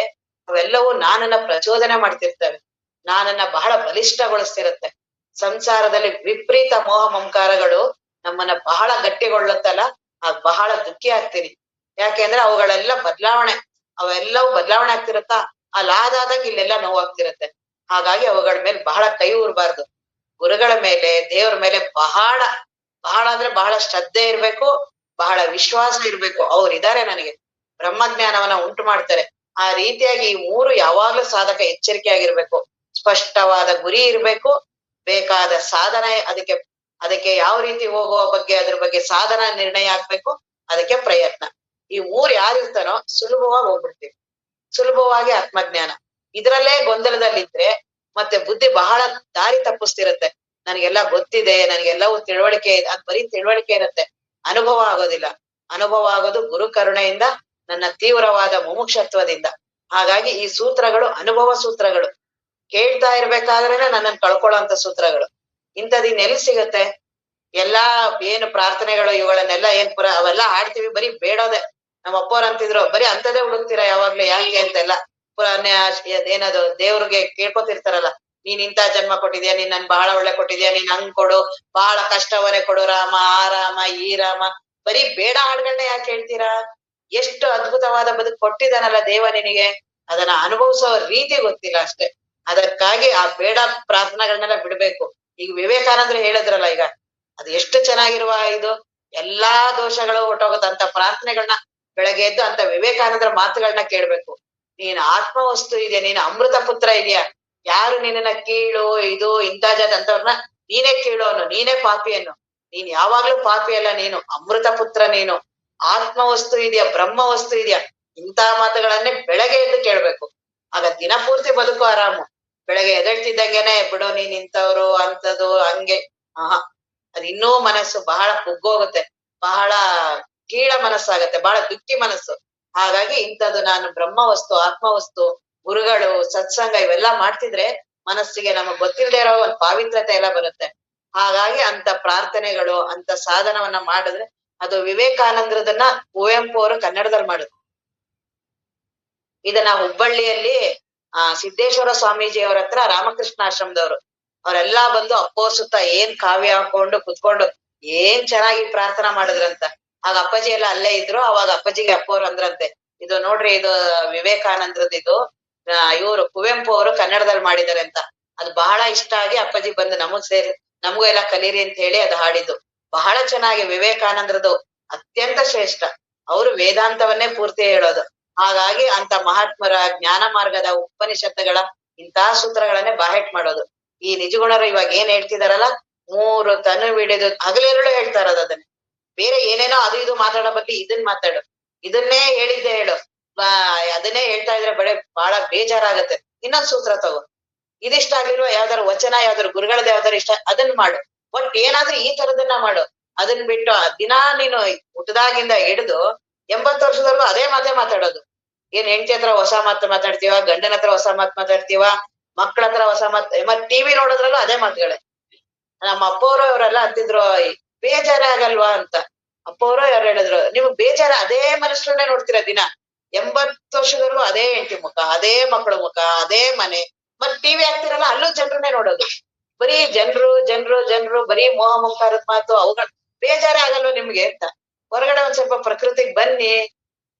ಅವೆಲ್ಲವೂ ನಾನನ್ನ ಪ್ರಚೋದನೆ ಮಾಡ್ತಿರ್ತವೆ, ನಾನನ್ನ ಬಹಳ ಬಲಿಷ್ಠಗೊಳಿಸ್ತಿರುತ್ತೆ. ಸಂಸಾರದಲ್ಲಿ ವಿಪರೀತ ಮೋಹ ಮಮಕಾರಗಳು ನಮ್ಮನ್ನ ಬಹಳ ಗಟ್ಟಿಗೊಳ್ಳುತ್ತಲ್ಲ, ಆಗ ಬಹಳ ದುಃಖಿ ಆಗ್ತೀನಿ. ಯಾಕೆಂದ್ರೆ ಅವುಗಳೆಲ್ಲ ಅವೆಲ್ಲವೂ ಬದಲಾವಣೆ ಆಗ್ತಿರುತ್ತಾ, ಆದಾಗ ಇಲ್ಲೆಲ್ಲ ನೋವಾಗ್ತಿರತ್ತೆ. ಹಾಗಾಗಿ ಅವುಗಳ ಮೇಲೆ ಬಹಳ ಕೈ ಊರ್ಬಾರ್ದು. ಗುರುಗಳ ಮೇಲೆ, ದೇವ್ರ ಮೇಲೆ ಬಹಳ ಬಹಳ ಅಂದ್ರೆ ಬಹಳ ಶ್ರದ್ಧೆ ಇರ್ಬೇಕು, ಬಹಳ ವಿಶ್ವಾಸ ಇರ್ಬೇಕು. ಇದಾರೆ ನನಗೆ ಬ್ರಹ್ಮಜ್ಞಾನವನ್ನ ಉಂಟು ಮಾಡ್ತಾರೆ. ಆ ರೀತಿಯಾಗಿ ಈ ಮೂರು ಯಾವಾಗ್ಲೂ ಸಾಧಕ ಎಚ್ಚರಿಕೆ ಆಗಿರ್ಬೇಕು. ಸ್ಪಷ್ಟವಾದ ಗುರಿ ಇರ್ಬೇಕು, ಬೇಕಾದ ಸಾಧನೆ, ಅದಕ್ಕೆ ಯಾವ ರೀತಿ ಹೋಗುವ ಬಗ್ಗೆ, ಅದ್ರ ಬಗ್ಗೆ ಸಾಧನ ನಿರ್ಣಯ ಆಗ್ಬೇಕು, ಅದಕ್ಕೆ ಪ್ರಯತ್ನ. ಈ ಮೂರು ಯಾರಿರ್ತಾನೋ ಸುಲಭವಾಗಿ ಹೋಗ್ಬಿಡ್ತೀವಿ, ಸುಲಭವಾಗಿ ಆತ್ಮಜ್ಞಾನ. ಇದ್ರಲ್ಲೇ ಗೊಂದಲದಲ್ಲಿದ್ರೆ ಮತ್ತೆ ಬುದ್ಧಿ ಬಹಳ ದಾರಿ ತಪ್ಪಿಸ್ತಿರತ್ತೆ. ನನಗೆಲ್ಲ ಗೊತ್ತಿದೆ, ನನಗೆಲ್ಲವೂ ತಿಳುವಳಿಕೆ ಇದೆ, ಅದ್ ಬರೀ ತಿಳುವಳಿಕೆ ಇರುತ್ತೆ, ಅನುಭವ ಆಗೋದಿಲ್ಲ. ಅನುಭವ ಆಗೋದು ಗುರು ಕರುಣೆಯಿಂದ, ನನ್ನ ತೀವ್ರವಾದ ಮುಮುಕ್ಷತ್ವದಿಂದ. ಹಾಗಾಗಿ ಈ ಸೂತ್ರಗಳು ಅನುಭವ ಸೂತ್ರಗಳು. ಕೇಳ್ತಾ ಇರ್ಬೇಕಾದ್ರೇನೆ ನನ್ನನ್ನು ಕಳ್ಕೊಳ್ಳೋಂತ ಸೂತ್ರಗಳು. ಇಂಥದ್ ಇನ್ನೆಲ್ಲಿ ಸಿಗತ್ತೆ? ಎಲ್ಲಾ ಏನು ಪ್ರಾರ್ಥನೆಗಳು ಇವುಗಳನ್ನೆಲ್ಲ ಅವೆಲ್ಲ ಹಾಡ್ತೀವಿ, ಬರೀ ಬೇಡೋದೆ. ನಮ್ಮ ಅಪ್ಪವ್ರು ಅಂತಿದ್ರು, ಬರೀ ಅಂತದೇ ಹುಡುಕ್ತೀರಾ ಯಾವಾಗ್ಲೂ, ಯಾಕೆ ಅಂತೆಲ್ಲ. ಏನದು ದೇವ್ರಿಗೆ ಕೇಳ್ಕೊತಿರ್ತಾರಲ್ಲ, ನೀನ್ ಇಂಥ ಜನ್ಮ ಕೊಟ್ಟಿದ್ಯಾ, ನೀನ್ ನನ್ ಬಹಳ ಒಳ್ಳೆ ಕೊಟ್ಟಿದ್ಯಾ, ನೀನ್ ಹಂಗ್ ಕೊಡು, ಬಹಳ ಕಷ್ಟವನ್ನೇ ಕೊಡು ರಾಮ, ಆ ರಾಮ ಈ ರಾಮ. ಬರೀ ಬೇಡ ಹಾಡ್ಗಳನ್ನ ಯಾಕೆ ಹೇಳ್ತೀರಾ? ಎಷ್ಟು ಅದ್ಭುತವಾದ ಬದುಕು ಕೊಟ್ಟಿದ್ದಾನಲ್ಲ ದೇವ ನಿನಗೆ, ಅದನ್ನ ಅನುಭವಿಸೋ ರೀತಿ ಗೊತ್ತಿಲ್ಲ ಅಷ್ಟೇ. ಅದಕ್ಕಾಗಿ ಆ ಬೇಡ ಪ್ರಾರ್ಥನೆಗಳನ್ನೆಲ್ಲ ಬಿಡ್ಬೇಕು. ಈಗ ವಿವೇಕಾನಂದ್ರು ಹೇಳಿದ್ರಲ್ಲ, ಈಗ ಅದು ಎಷ್ಟು ಚೆನ್ನಾಗಿರುವ ಇದು, ಎಲ್ಲಾ ದೋಷಗಳು ಹೊಟ್ಟೋಗುತ್ತಂತ ಪ್ರಾರ್ಥನೆಗಳನ್ನ ಬೆಳಗ್ಗೆ ಎದ್ದು ಅಂತ ವಿವೇಕಾನಂದರ ಮಾತುಗಳನ್ನ ಕೇಳ್ಬೇಕು. ನೀನ್ ಆತ್ಮವಸ್ತು ಇದೆಯಾ, ನೀನ್ ಅಮೃತ ಪುತ್ರ ಇದೆಯಾ, ಯಾರು ನಿನ್ನ ಕೀಳು ಇದು ಇಂಥ ಅಂತವ್ರನ್ನ ನೀನೇ ಕೀಳೋನು, ನೀನೇ ಪಾಪಿಯನ್ನು. ನೀನ್ ಯಾವಾಗ್ಲೂ ಪಾಪಿ ಅಲ್ಲ, ನೀನು ಅಮೃತ ಪುತ್ರ, ನೀನು ಆತ್ಮವಸ್ತು ಇದೆಯಾ, ಬ್ರಹ್ಮ ವಸ್ತು ಇದೆಯಾ. ಇಂಥ ಮಾತುಗಳನ್ನೇ ಬೆಳಗ್ಗೆ ಎದ್ದು ಕೇಳ್ಬೇಕು. ಆಗ ದಿನಪೂರ್ತಿ ಬದುಕು ಆರಾಮು. ಬೆಳಗ್ಗೆ ಎದಳ್ತಿದ್ದಂಗೆನೆ ಬಿಡೋ ನೀನ್ ಇಂಥವ್ರು ಅಂತದ್ದು ಹಂಗೆ, ಅದ್ ಇನ್ನೂ ಮನಸ್ಸು ಬಹಳ ಕುಗ್ಗೋಗುತ್ತೆ, ಬಹಳ ಕೀಳ ಮನಸ್ಸಾಗತ್ತೆ, ಬಹಳ ದುಃಖಿ ಮನಸ್ಸು. ಹಾಗಾಗಿ ಇಂಥದ್ದು ನಾನು ಬ್ರಹ್ಮವಸ್ತು, ಆತ್ಮವಸ್ತು, ಗುರುಗಳು, ಸತ್ಸಂಗ ಇವೆಲ್ಲಾ ಮಾಡ್ತಿದ್ರೆ ಮನಸ್ಸಿಗೆ ನಮಗ್ ಗೊತ್ತಿಲ್ಲದೆ ಇರೋ ಒಂದ್ ಪಾವಿತ್ರತೆ ಎಲ್ಲ ಬರುತ್ತೆ. ಹಾಗಾಗಿ ಅಂತ ಪ್ರಾರ್ಥನೆಗಳು, ಅಂತ ಸಾಧನವನ್ನ ಮಾಡಿದ್ರೆ ಅದು ವಿವೇಕಾನಂದರದನ್ನ ಕುವೆಂಪು ಅವರು ಕನ್ನಡದಲ್ಲಿ ಮಾಡಿದ್ರು. ಇದನ್ನ ಹುಬ್ಬಳ್ಳಿಯಲ್ಲಿ ಸಿದ್ದೇಶ್ವರ ಸ್ವಾಮೀಜಿ ಅವ್ರ ಹತ್ರ ರಾಮಕೃಷ್ಣ ಆಶ್ರಮದವರು ಅವರೆಲ್ಲಾ ಬಂದು ಅಪ್ಪೋರ್ ಸುತ್ತ ಏನ್ ಕಾವ್ಯ ಹಾಕೊಂಡು ಕುತ್ಕೊಂಡು ಏನ್ ಚೆನ್ನಾಗಿ ಪ್ರಾರ್ಥನಾ ಮಾಡಿದ್ರಂತ. ಆಗ ಅಪ್ಪಾಜಿ ಎಲ್ಲ ಅಲ್ಲೇ ಇದ್ರು. ಅವಾಗ ಅಪ್ಪಾಜಿಗೆ ಅಪ್ಪೋರ್ ಅಂದ್ರಂತೆ, ಇದು ನೋಡ್ರಿ, ಇದು ವಿವೇಕಾನಂದ್ರದ್ದು, ಇದು ಇವರು ಕುವೆಂಪು ಅವರು ಕನ್ನಡದಲ್ಲಿ ಮಾಡಿದಾರೆ ಅಂತ. ಅದು ಬಹಳ ಇಷ್ಟ ಆಗಿ ಅಪ್ಪಾಜಿ ಬಂದು ನಮಗೂ ಎಲ್ಲ ಕಲೀರಿ ಅಂತ ಹೇಳಿ ಅದು ಹಾಡಿದ್ದು. ಬಹಳ ಚೆನ್ನಾಗಿ ವಿವೇಕಾನಂದ್ರದ್ದು ಅತ್ಯಂತ ಶ್ರೇಷ್ಠ. ಅವರು ವೇದಾಂತವನ್ನೇ ಪೂರ್ತಿ ಹೇಳೋದು. ಹಾಗಾಗಿ ಅಂತ ಮಹಾತ್ಮರ ಜ್ಞಾನ ಮಾರ್ಗದ ಉಪನಿಷತ್ತುಗಳ ಇಂತಹ ಸೂತ್ರಗಳನ್ನೇ ಬಾಹೆಟ್ ಮಾಡೋದು. ಈ ನಿಜಗುಣರು ಇವಾಗ ಏನ್ ಹೇಳ್ತಿದಾರಲ್ಲ, 3 ತನು ಹಿಡಿದು ಹಗಲಿರುಳು ಹೇಳ್ತಾ ಇರೋದು ಅದನ್ನೇ. ಬೇರೆ ಏನೇನೋ ಅದು ಇದು ಮಾತಾಡೋ ಬಗ್ಗೆ ಇದನ್ ಮಾತಾಡು, ಇದನ್ನೇ ಹೇಳಿದ್ದೆ ಹೇಳು, ಅದನ್ನೇ ಹೇಳ್ತಾ ಇದ್ರೆ ಬಹಳ ಬೇಜಾರಾಗತ್ತೆ. ಇನ್ನೊಂದ್ ಸೂತ್ರ ತಗೋ, ಇದಿಷ್ಟ ಆಗ್ಲಿಲ್ವಾ, ಯಾವ್ದಾರು ವಚನ, ಯಾವ್ದಾರು ಗುರುಗಳದ ಯಾವ್ದಾರು ಇಷ್ಟ, ಅದನ್ನ ಮಾಡು. ಒಟ್ ಏನಾದ್ರೂ ಈ ತರದನ್ನ ಮಾಡು. ಅದನ್ ಬಿಟ್ಟು ದಿನಾ ನೀನು ಹುಟ್ಟದಾಗಿಂದ ಹಿಡಿದು 80 ವರ್ಷದವರೆಗೂ ಅದೇ ಮಾತೇ ಮಾತಾಡೋದು. ಏನ್ ಹೆಂಡತಿ ಹತ್ರ ಹೊಸ ಮಾತು ಮಾತಾಡ್ತೀವ, ಗಂಡನ ಹತ್ರ ಹೊಸ ಮಾತು ಮಾತಾಡ್ತೀವ, ಮಕ್ಕಳ ಹತ್ರ ಹೊಸ ಮಾತು, ಮತ್ ಟಿವಿ ನೋಡೋದ್ರಲ್ಲೂ ಅದೇ ಮಾತುಗಳೇ. ನಮ್ಮ ಅಪ್ಪವ್ರು ಅವರೆಲ್ಲ ಅಂತಿದ್ರು, ಬೇಜಾರ ಆಗಲ್ವಾ ಅಂತ. ಅಪ್ಪವ್ರು ಯಾರು ಹೇಳಿದ್ರು, ನೀವು ಬೇಜಾರ ಅದೇ ಮನುಷ್ಯರನ್ನೇ ನೋಡ್ತೀರಾ ದಿನ, 80 ವರ್ಷದವರೆಗೂ ಅದೇ ಹೆಂಡತಿ ಮುಖ, ಅದೇ ಮಕ್ಕಳ ಮುಖ, ಅದೇ ಮನೆ. ಮತ್ ಟಿವಿ ಹಾಕ್ತಿರಲ್ಲ, ಅಲ್ಲೂ ಜನರನ್ನೇ ನೋಡೋದು. ಬರೀ ಜನರು ಬರೀ ಮೋಹ ಮುಂಕಾರದ ಮಾತು, ಅವುಗಳು ಬೇಜಾರ ಆಗಲ್ವ ನಿಮ್ಗೆ ಅಂತ. ಹೊರಗಡೆ ಒಂದ್ ಸ್ವಲ್ಪ ಪ್ರಕೃತಿಗೆ ಬನ್ನಿ,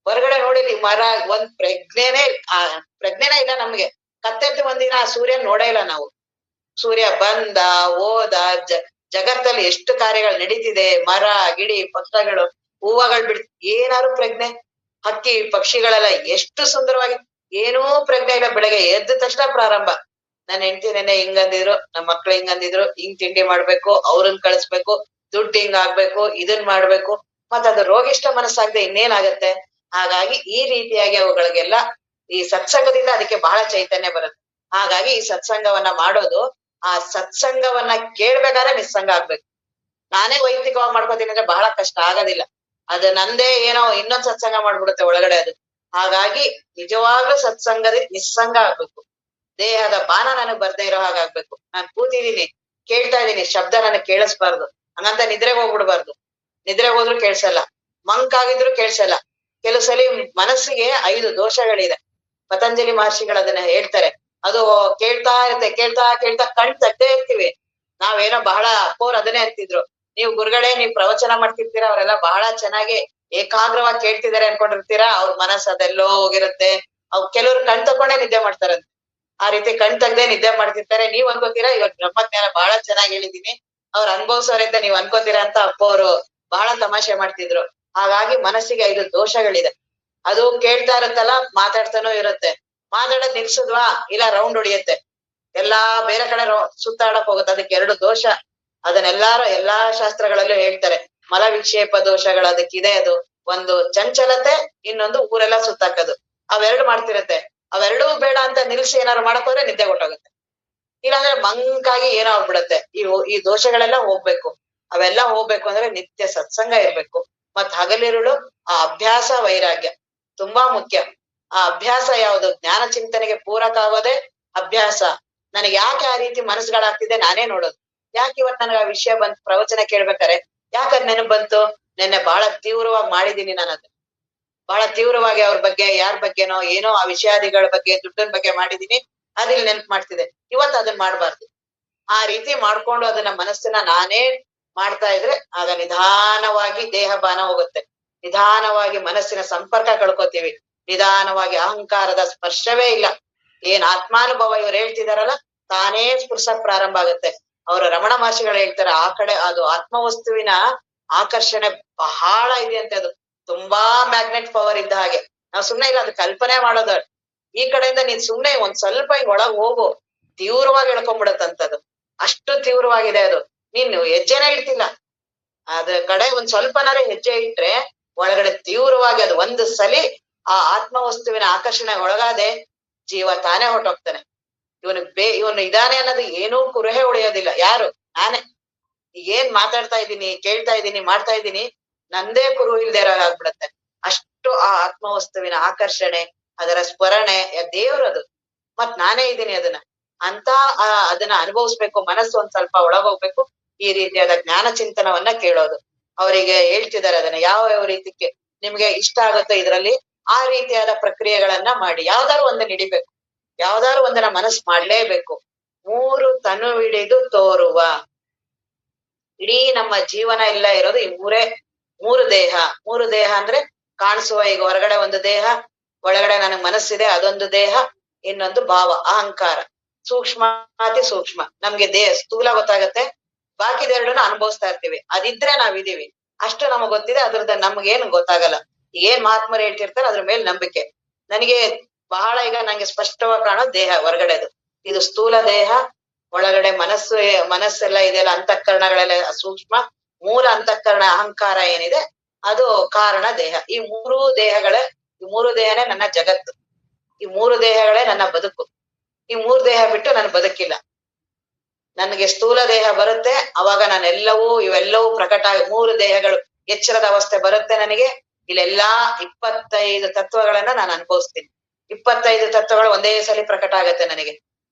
ಹೊರಗಡೆ ನೋಡಿ ಮರ, ಒಂದ್ ಪ್ರಜ್ಞೆನೇ ಇಲ್ಲ ನಮ್ಗೆ. ಕತ್ತೆದ್ದು ಒಂದಿನ ಆ ಸೂರ್ಯನ್ ನೋಡೇ ಇಲ್ಲ ನಾವು. ಸೂರ್ಯ ಬಂದ ಹೋದ, ಜಗತ್ತಲ್ಲಿ ಎಷ್ಟು ಕಾರ್ಯಗಳು ನಡೀತಿದೆ, ಮರ ಗಿಡಿ ಪಕ್ಷಗಳು ಹೂವಗಳು ಏನಾದ್ರು ಪ್ರಜ್ಞೆ? ಹಕ್ಕಿ ಪಕ್ಷಿಗಳೆಲ್ಲ ಎಷ್ಟು ಸುಂದರವಾಗಿ, ಏನೂ ಪ್ರಜ್ಞೆ ಇಲ್ಲ. ಬೆಳಗ್ಗೆ ಎದ್ದ ತಕ್ಷಣ ಪ್ರಾರಂಭ. ನನ್ನ ಹೆಂಡತಿ ನೆನ್ನೆ ಹಿಂಗಂದಿದ್ರು, ನಮ್ಮ ಮಕ್ಳು ಹಿಂಗಂದಿದ್ರು, ಹಿಂಗ್ ತಿಂಡಿ ಮಾಡ್ಬೇಕು, ಅವ್ರನ್ ಕಳಿಸ್ಬೇಕು, ದುಡ್ಡು ಹಿಂಗ್ ಆಗ್ಬೇಕು, ಇದನ್ ಮಾಡ್ಬೇಕು. ಅದು ರೋಗಿಷ್ಠ ಮನಸ್ಸಾಗದೆ ಇನ್ನೇನಾಗತ್ತೆ? ಹಾಗಾಗಿ ಈ ರೀತಿಯಾಗಿ ಅವುಗಳಿಗೆಲ್ಲ ಈ ಸತ್ಸಂಗದಿಂದ ಅದಕ್ಕೆ ಬಹಳ ಚೈತನ್ಯ ಬರುತ್ತೆ. ಹಾಗಾಗಿ ಈ ಸತ್ಸಂಗವನ್ನ ಮಾಡೋದು, ಆ ಸತ್ಸಂಗವನ್ನ ಕೇಳ್ಬೇಕಾದ್ರೆ ನಿಸ್ಸಂಗ ಆಗ್ಬೇಕು. ನಾನೇ ವೈಯಕ್ತಿಕವಾಗಿ ಮಾಡ್ಕೋತೀನಿ ಅಂದ್ರೆ ಬಹಳ ಕಷ್ಟ ಆಗೋದಿಲ್ಲ. ಅದು ನಂದೇ ಏನೋ ಇನ್ನೊಂದ್ ಸತ್ಸಂಗ ಮಾಡ್ಬಿಡುತ್ತೆ ಒಳಗಡೆ ಅದು. ಹಾಗಾಗಿ ನಿಜವಾಗ್ಲೂ ಸತ್ಸಂಗದ ನಿಸ್ಸಂಗ ಆಗ್ಬೇಕು. ದೇಹದ ಬಾನ ನನಗ್ ಬರ್ದೇ ಇರೋ ಹಾಗಾಗ್ಬೇಕು. ನಾನ್ ಕೂತಿದೀನಿ, ಕೇಳ್ತಾ ಇದೀನಿ, ಶಬ್ದ ನನಗ್ ಕೇಳಿಸ್ಬಾರ್ದು, ಹಂಗಂತ ನಿದ್ರೆಗೆ ಹೋಗ್ಬಿಡ್ಬಾರ್ದು. ನಿದ್ರೆಗೆ ಹೋದ್ರು ಕೇಳ್ಸಲ್ಲ, ಮಂಕಾಗಿದ್ರು ಕೇಳ್ಸಲ್ಲ. ಕೆಲವು ಸಲಿ ಮನಸ್ಸಿಗೆ 5 ದೋಷಗಳಿದೆ. ಪತಂಜಲಿ ಮಹರ್ಷಿಗಳು ಅದನ್ನ ಹೇಳ್ತಾರೆ. ಅದು ಕೇಳ್ತಾ ಇರುತ್ತೆ, ಕೇಳ್ತಾ ಕೇಳ್ತಾ ಕಣ್ ತಟ್ಟೇ ಇರ್ತೀವಿ. ನಾವೇನೋ ಬಹಳ ಅಪ್ಪೋರ್ ಅದನ್ನೇ ಅಂತಿದ್ರು, ನೀವು ಗುರುಗಳೇ ನೀವ್ ಪ್ರವಚನ ಮಾಡ್ತಿರ್ತೀರಾ, ಅವರೆಲ್ಲ ಬಹಳ ಚೆನ್ನಾಗಿ ಏಕಾಗ್ರವಾಗಿ ಕೇಳ್ತಿದಾರೆ ಅನ್ಕೊಂಡಿರ್ತೀರಾ, ಅವ್ರ ಮನಸ್ಸು ಅದೆಲ್ಲೋ ಹೋಗಿರುತ್ತೆ. ಕೆಲವ್ರು ಕಣ್ ತಕೊಂಡೇ ನಿದ್ದೆ ಮಾಡ್ತಾರಂತೆ. ಆ ರೀತಿ ಕಣ್ ತೆಗ್ದೇ ನಿದ್ದೆ ಮಾಡ್ತಿರ್ತಾರೆ. ನೀವ್ ಅನ್ಕೋತೀರಾ ಇವಾಗ ಬ್ರಹ್ಮಜ್ಞಾನ ಬಹಳ ಚೆನ್ನಾಗಿ ಹೇಳಿದೀನಿ, ಅವ್ರು ಅನ್ಭವ್ಸೋರಿಂದ ನೀವ್ ಅನ್ಕೋತೀರಾ ಅಂತ ಅಪ್ಪವ್ರು ಬಹಳ ತಮಾಷೆ ಮಾಡ್ತಿದ್ರು. ಹಾಗಾಗಿ ಮನಸ್ಸಿಗೆ 5 ದೋಷಗಳಿದೆ. ಅದು ಕೇಳ್ತಾ ಇರುತ್ತಲ್ಲ, ಮಾತಾಡ್ತಾನೂ ಇರುತ್ತೆ. ಮಾತಾಡೋದ್ ನಿಲ್ಸುದ್ವಾ, ಇಲ್ಲ ರೌಂಡ್ ಹೊಡಿಯುತ್ತೆ, ಎಲ್ಲಾ ಬೇರೆ ಕಡೆ ಸುತ್ತಾಡಕ್ ಹೋಗುತ್ತೆ. ಅದಕ್ಕೆ 2 ದೋಷ. ಅದನ್ನೆಲ್ಲಾರು ಎಲ್ಲಾ ಶಾಸ್ತ್ರಗಳಲ್ಲೂ ಹೇಳ್ತಾರೆ. ಮಲ ವಿಕ್ಷೇಪ ದೋಷಗಳು ಅದಕ್ಕಿದೆ. ಅದು ಒಂದು ಚಂಚಲತೆ, ಇನ್ನೊಂದು ಊರೆಲ್ಲ ಸುತ್ತಾಕದು. ಅವೆರಡು ಮಾಡ್ತಿರತ್ತೆ. ಅವೆರಡೂ ಬೇಡ ಅಂತ ನಿಲ್ಸಿ ಏನಾರು ಮಾಡಕ್ ಹೋದ್ರೆ ನಿದ್ದೆ ಹೊಟ್ಟೋಗುತ್ತೆ. ಇಲ್ಲಾಂದ್ರೆ ಮಂಕಾಗಿ ಏನೋ ಆಗ್ಬಿಡತ್ತೆ. ಈ ದೋಷಗಳೆಲ್ಲ ಹೋಗ್ಬೇಕು. ಅವೆಲ್ಲ ಹೋಗ್ಬೇಕು ಅಂದ್ರೆ ನಿತ್ಯ ಸತ್ಸಂಗ ಇರ್ಬೇಕು. ಮತ್ ಹಗಲಿರುಳು ಆ ಅಭ್ಯಾಸ ವೈರಾಗ್ಯ ತುಂಬಾ ಮುಖ್ಯ. ಆ ಅಭ್ಯಾಸ ಯಾವುದು? ಜ್ಞಾನ ಚಿಂತನೆಗೆ ಪೂರಕ ಆಗೋದೇ ಅಭ್ಯಾಸ. ನನಗೆ ಯಾಕೆ ಆ ರೀತಿ ಮನಸ್ಸುಗಳಾಗ್ತಿದೆ ನಾನೇ ನೋಡೋದು. ಯಾಕೆ ಇವತ್ ನನಗೆ ಆ ವಿಷಯ ಬಂತು ಪ್ರವಚನ ಕೇಳ್ಬೇಕಾರೆ, ಯಾಕದ್ ನೆನಪು ಬಂತು? ನೆನ್ನೆ ಬಹಳ ತೀವ್ರವಾಗಿ ಮಾಡಿದೀನಿ ನಾನು ಅದನ್ನ. ಬಹಳ ತೀವ್ರವಾಗಿ ಅವ್ರ ಬಗ್ಗೆ, ಯಾರ ಬಗ್ಗೆನೋ ಏನೋ ಆ ವಿಷಯಾದಿಗಳ ಬಗ್ಗೆ, ದುಡ್ಡನ್ ಬಗ್ಗೆ ಮಾಡಿದೀನಿ, ಅದಿಲ್ಲಿ ನೆನ್ಪು ಮಾಡ್ತಿದೆ. ಇವತ್ತು ಅದನ್ನ ಮಾಡ್ಬಾರ್ದು. ಆ ರೀತಿ ಮಾಡ್ಕೊಂಡು ಅದನ್ನ ಮನಸ್ಸನ್ನ ನಾನೇ ಮಾಡ್ತಾ ಇದ್ರೆ ಆಗ ನಿಧಾನವಾಗಿ ದೇಹ ಬಾನ ಹೋಗುತ್ತೆ. ನಿಧಾನವಾಗಿ ಮನಸ್ಸಿನ ಸಂಪರ್ಕ ಕಳ್ಕೊತೀವಿ. ನಿಧಾನವಾಗಿ ಅಹಂಕಾರದ ಸ್ಪರ್ಶವೇ ಇಲ್ಲ. ಏನ್ ಆತ್ಮಾನುಭವ ಇವ್ರು ಹೇಳ್ತಿದಾರಲ್ಲ, ತಾನೇ ಸ್ಪೃಶಕ್ ಪ್ರಾರಂಭ ಆಗುತ್ತೆ. ಅವ್ರ ರಮಣ ಮಹರ್ಷಿಗಳು ಹೇಳ್ತಾರೆ, ಆ ಕಡೆ ಅದು ಆತ್ಮವಸ್ತುವಿನ ಆಕರ್ಷಣೆ ಬಹಳ ಇದೆ ಅಂತೆ. ಅದು ತುಂಬಾ ಮ್ಯಾಗ್ನೆಟ್ ಪವರ್ ಇದ್ದ ಹಾಗೆ. ನಾವ್ ಸುಮ್ನೆ ಇಲ್ಲ ಅದು ಕಲ್ಪನೆ ಮಾಡೋದು. ಈ ಕಡೆಯಿಂದ ನೀನ್ ಸುಮ್ನೆ ಒಂದ್ ಸ್ವಲ್ಪ ಹಿಂಗ್ ಒಳಗ್ ಹೋಗು, ತೀವ್ರವಾಗಿ ಎಳ್ಕೊಂಡ್ಬಿಡತ್ತಂತದು. ಅಷ್ಟು ತೀವ್ರವಾಗಿದೆ ಅದು. ನೀನು ಹೆಜ್ಜೆನೇ ಇಡ್ತಿಲ್ಲ, ಅದ್ರ ಕಡೆ ಒಂದ್ ಸ್ವಲ್ಪನಾರೇ ಹೆಜ್ಜೆ ಇಟ್ರೆ ಒಳಗಡೆ ತೀವ್ರವಾಗಿ ಅದು ಒಂದು ಸಲಿ ಆ ಆತ್ಮವಸ್ತುವಿನ ಆಕರ್ಷಣೆ ಒಳಗಾದೆ ಜೀವ ತಾನೇ ಹೊರಟೋಗ್ತಾನೆ. ಇವನು ಇದಾನೆ ಅನ್ನೋದು ಏನೂ ಕುರುಹೆ ಉಳಿಯೋದಿಲ್ಲ. ಯಾರು? ನಾನೇ. ಏನ್ ಮಾತಾಡ್ತಾ ಇದ್ದೀನಿ, ಕೇಳ್ತಾ ಇದ್ದೀನಿ, ಮಾಡ್ತಾ ಇದ್ದೀನಿ, ನಂದೇ ಕುರು ಇಲ್ದೇ ಆಗ್ಬಿಡತ್ತೆ. ಅಷ್ಟು ಆ ಆತ್ಮವಸ್ತುವಿನ ಆಕರ್ಷಣೆ, ಅದರ ಸ್ಮರಣೆ, ದೇವ್ರದು. ಮತ್ ನಾನೇ ಇದ್ದೀನಿ ಅದನ್ನ ಅಂತ ಅದನ್ನ ಅನುಭವಿಸ್ಬೇಕು. ಮನಸ್ಸು ಒಂದ್ ಸ್ವಲ್ಪ ಒಳಗೋಗ್ಬೇಕು. ಈ ರೀತಿಯಾದ ಜ್ಞಾನ ಚಿಂತನವನ್ನ ಕೇಳೋದು. ಅವರಿಗೆ ಹೇಳ್ತಿದ್ದಾರೆ ಅದನ್ನ ಯಾವ ರೀತಿಗೆ ನಿಮ್ಗೆ ಇಷ್ಟ ಆಗುತ್ತೋ ಇದ್ರಲ್ಲಿ ಆ ರೀತಿಯಾದ ಪ್ರಕ್ರಿಯೆಗಳನ್ನ ಮಾಡಿ. ಯಾವ್ದಾದ್ರು ಒಂದನ್ನ ಹಿಡಿಬೇಕು, ಯಾವ್ದಾದ್ರು ಒಂದನ್ನ ಮನಸ್ಸು ಮಾಡ್ಲೇಬೇಕು. 3 ತನುವಿಡಿದು ತೋರುವ. ಇಡೀ ನಮ್ಮ ಜೀವನ ಎಲ್ಲ ಇರೋದು ಈ 3 ದೇಹ. 3 ದೇಹ ಅಂದ್ರೆ ಕಾಣಿಸುವ, ಈಗ ಹೊರಗಡೆ ಒಂದು ದೇಹ, ಒಳಗಡೆ ನನಗ್ ಮನಸ್ಸಿದೆ ಅದೊಂದು ದೇಹ, ಇನ್ನೊಂದು ಭಾವ ಅಹಂಕಾರ. ಸೂಕ್ಷ್ಮಾತಿ ಸೂಕ್ಷ್ಮ. ನಮ್ಗೆ ಸ್ಥೂಲ ಗೊತ್ತಾಗತ್ತೆ, ಬಾಕಿದೆರಡನ್ನ ಅನುಭವಿಸ್ತಾ ಇರ್ತೀವಿ. ಅದಿದ್ರೆ ನಾವಿದೀವಿ, ಅಷ್ಟು ನಮಗ್ ಗೊತ್ತಿದೆ. ಅದ್ರದ್ದು ನಮ್ಗೇನು ಗೊತ್ತಾಗಲ್ಲ. ಏನ್ ಮಹಾತ್ಮರು ಹೇಳ್ತಿರ್ತಾರೆ ಅದ್ರ ಮೇಲೆ ನಂಬಿಕೆ. ನನಗೆ ಬಹಳ ಈಗ ನಂಗೆ ಸ್ಪಷ್ಟವಾಗಿ ಕಾಣೋ ದೇಹ ಹೊರಗಡೆದು. ಇದು ಸ್ಥೂಲ ದೇಹ. ಒಳಗಡೆ ಮನಸ್ಸೆಲ್ಲ ಇದೆಯಲ್ಲ, ಅಂತಃಕರಣಗಳೆಲ್ಲ ಸೂಕ್ಷ್ಮ. ಮೂಲ ಅಂತಃಕರಣ ಅಹಂಕಾರ ಏನಿದೆ ಅದು ಕಾರಣ ದೇಹ. ಈ 3 ದೇಹಗಳೇ, ಈ 3 ದೇಹನೇ ನನ್ನ ಜಗತ್ತು. ಈ 3 ದೇಹಗಳೇ ನನ್ನ ಬದುಕು. ಈ 3 ದೇಹ ಬಿಟ್ಟು ನಾನು ಬದುಕಿಲ್ಲ. ನನಗೆ ಸ್ಥೂಲ ದೇಹ ಬರುತ್ತೆ, ಅವಾಗ ಇವೆಲ್ಲವೂ ಪ್ರಕಟ ಆಗಿ 3 ದೇಹಗಳು ಎಚ್ಚರದ ಅವಸ್ಥೆ ಬರುತ್ತೆ ನನಗೆ. ಇಲ್ಲೆಲ್ಲಾ 25 ತತ್ವಗಳನ್ನ ನಾನು ಅನುಭವಿಸ್ತೀನಿ. 25 ತತ್ವಗಳು ಒಂದೇ ಸಲಿ ಪ್ರಕಟ ಆಗತ್ತೆ ನನಗೆ.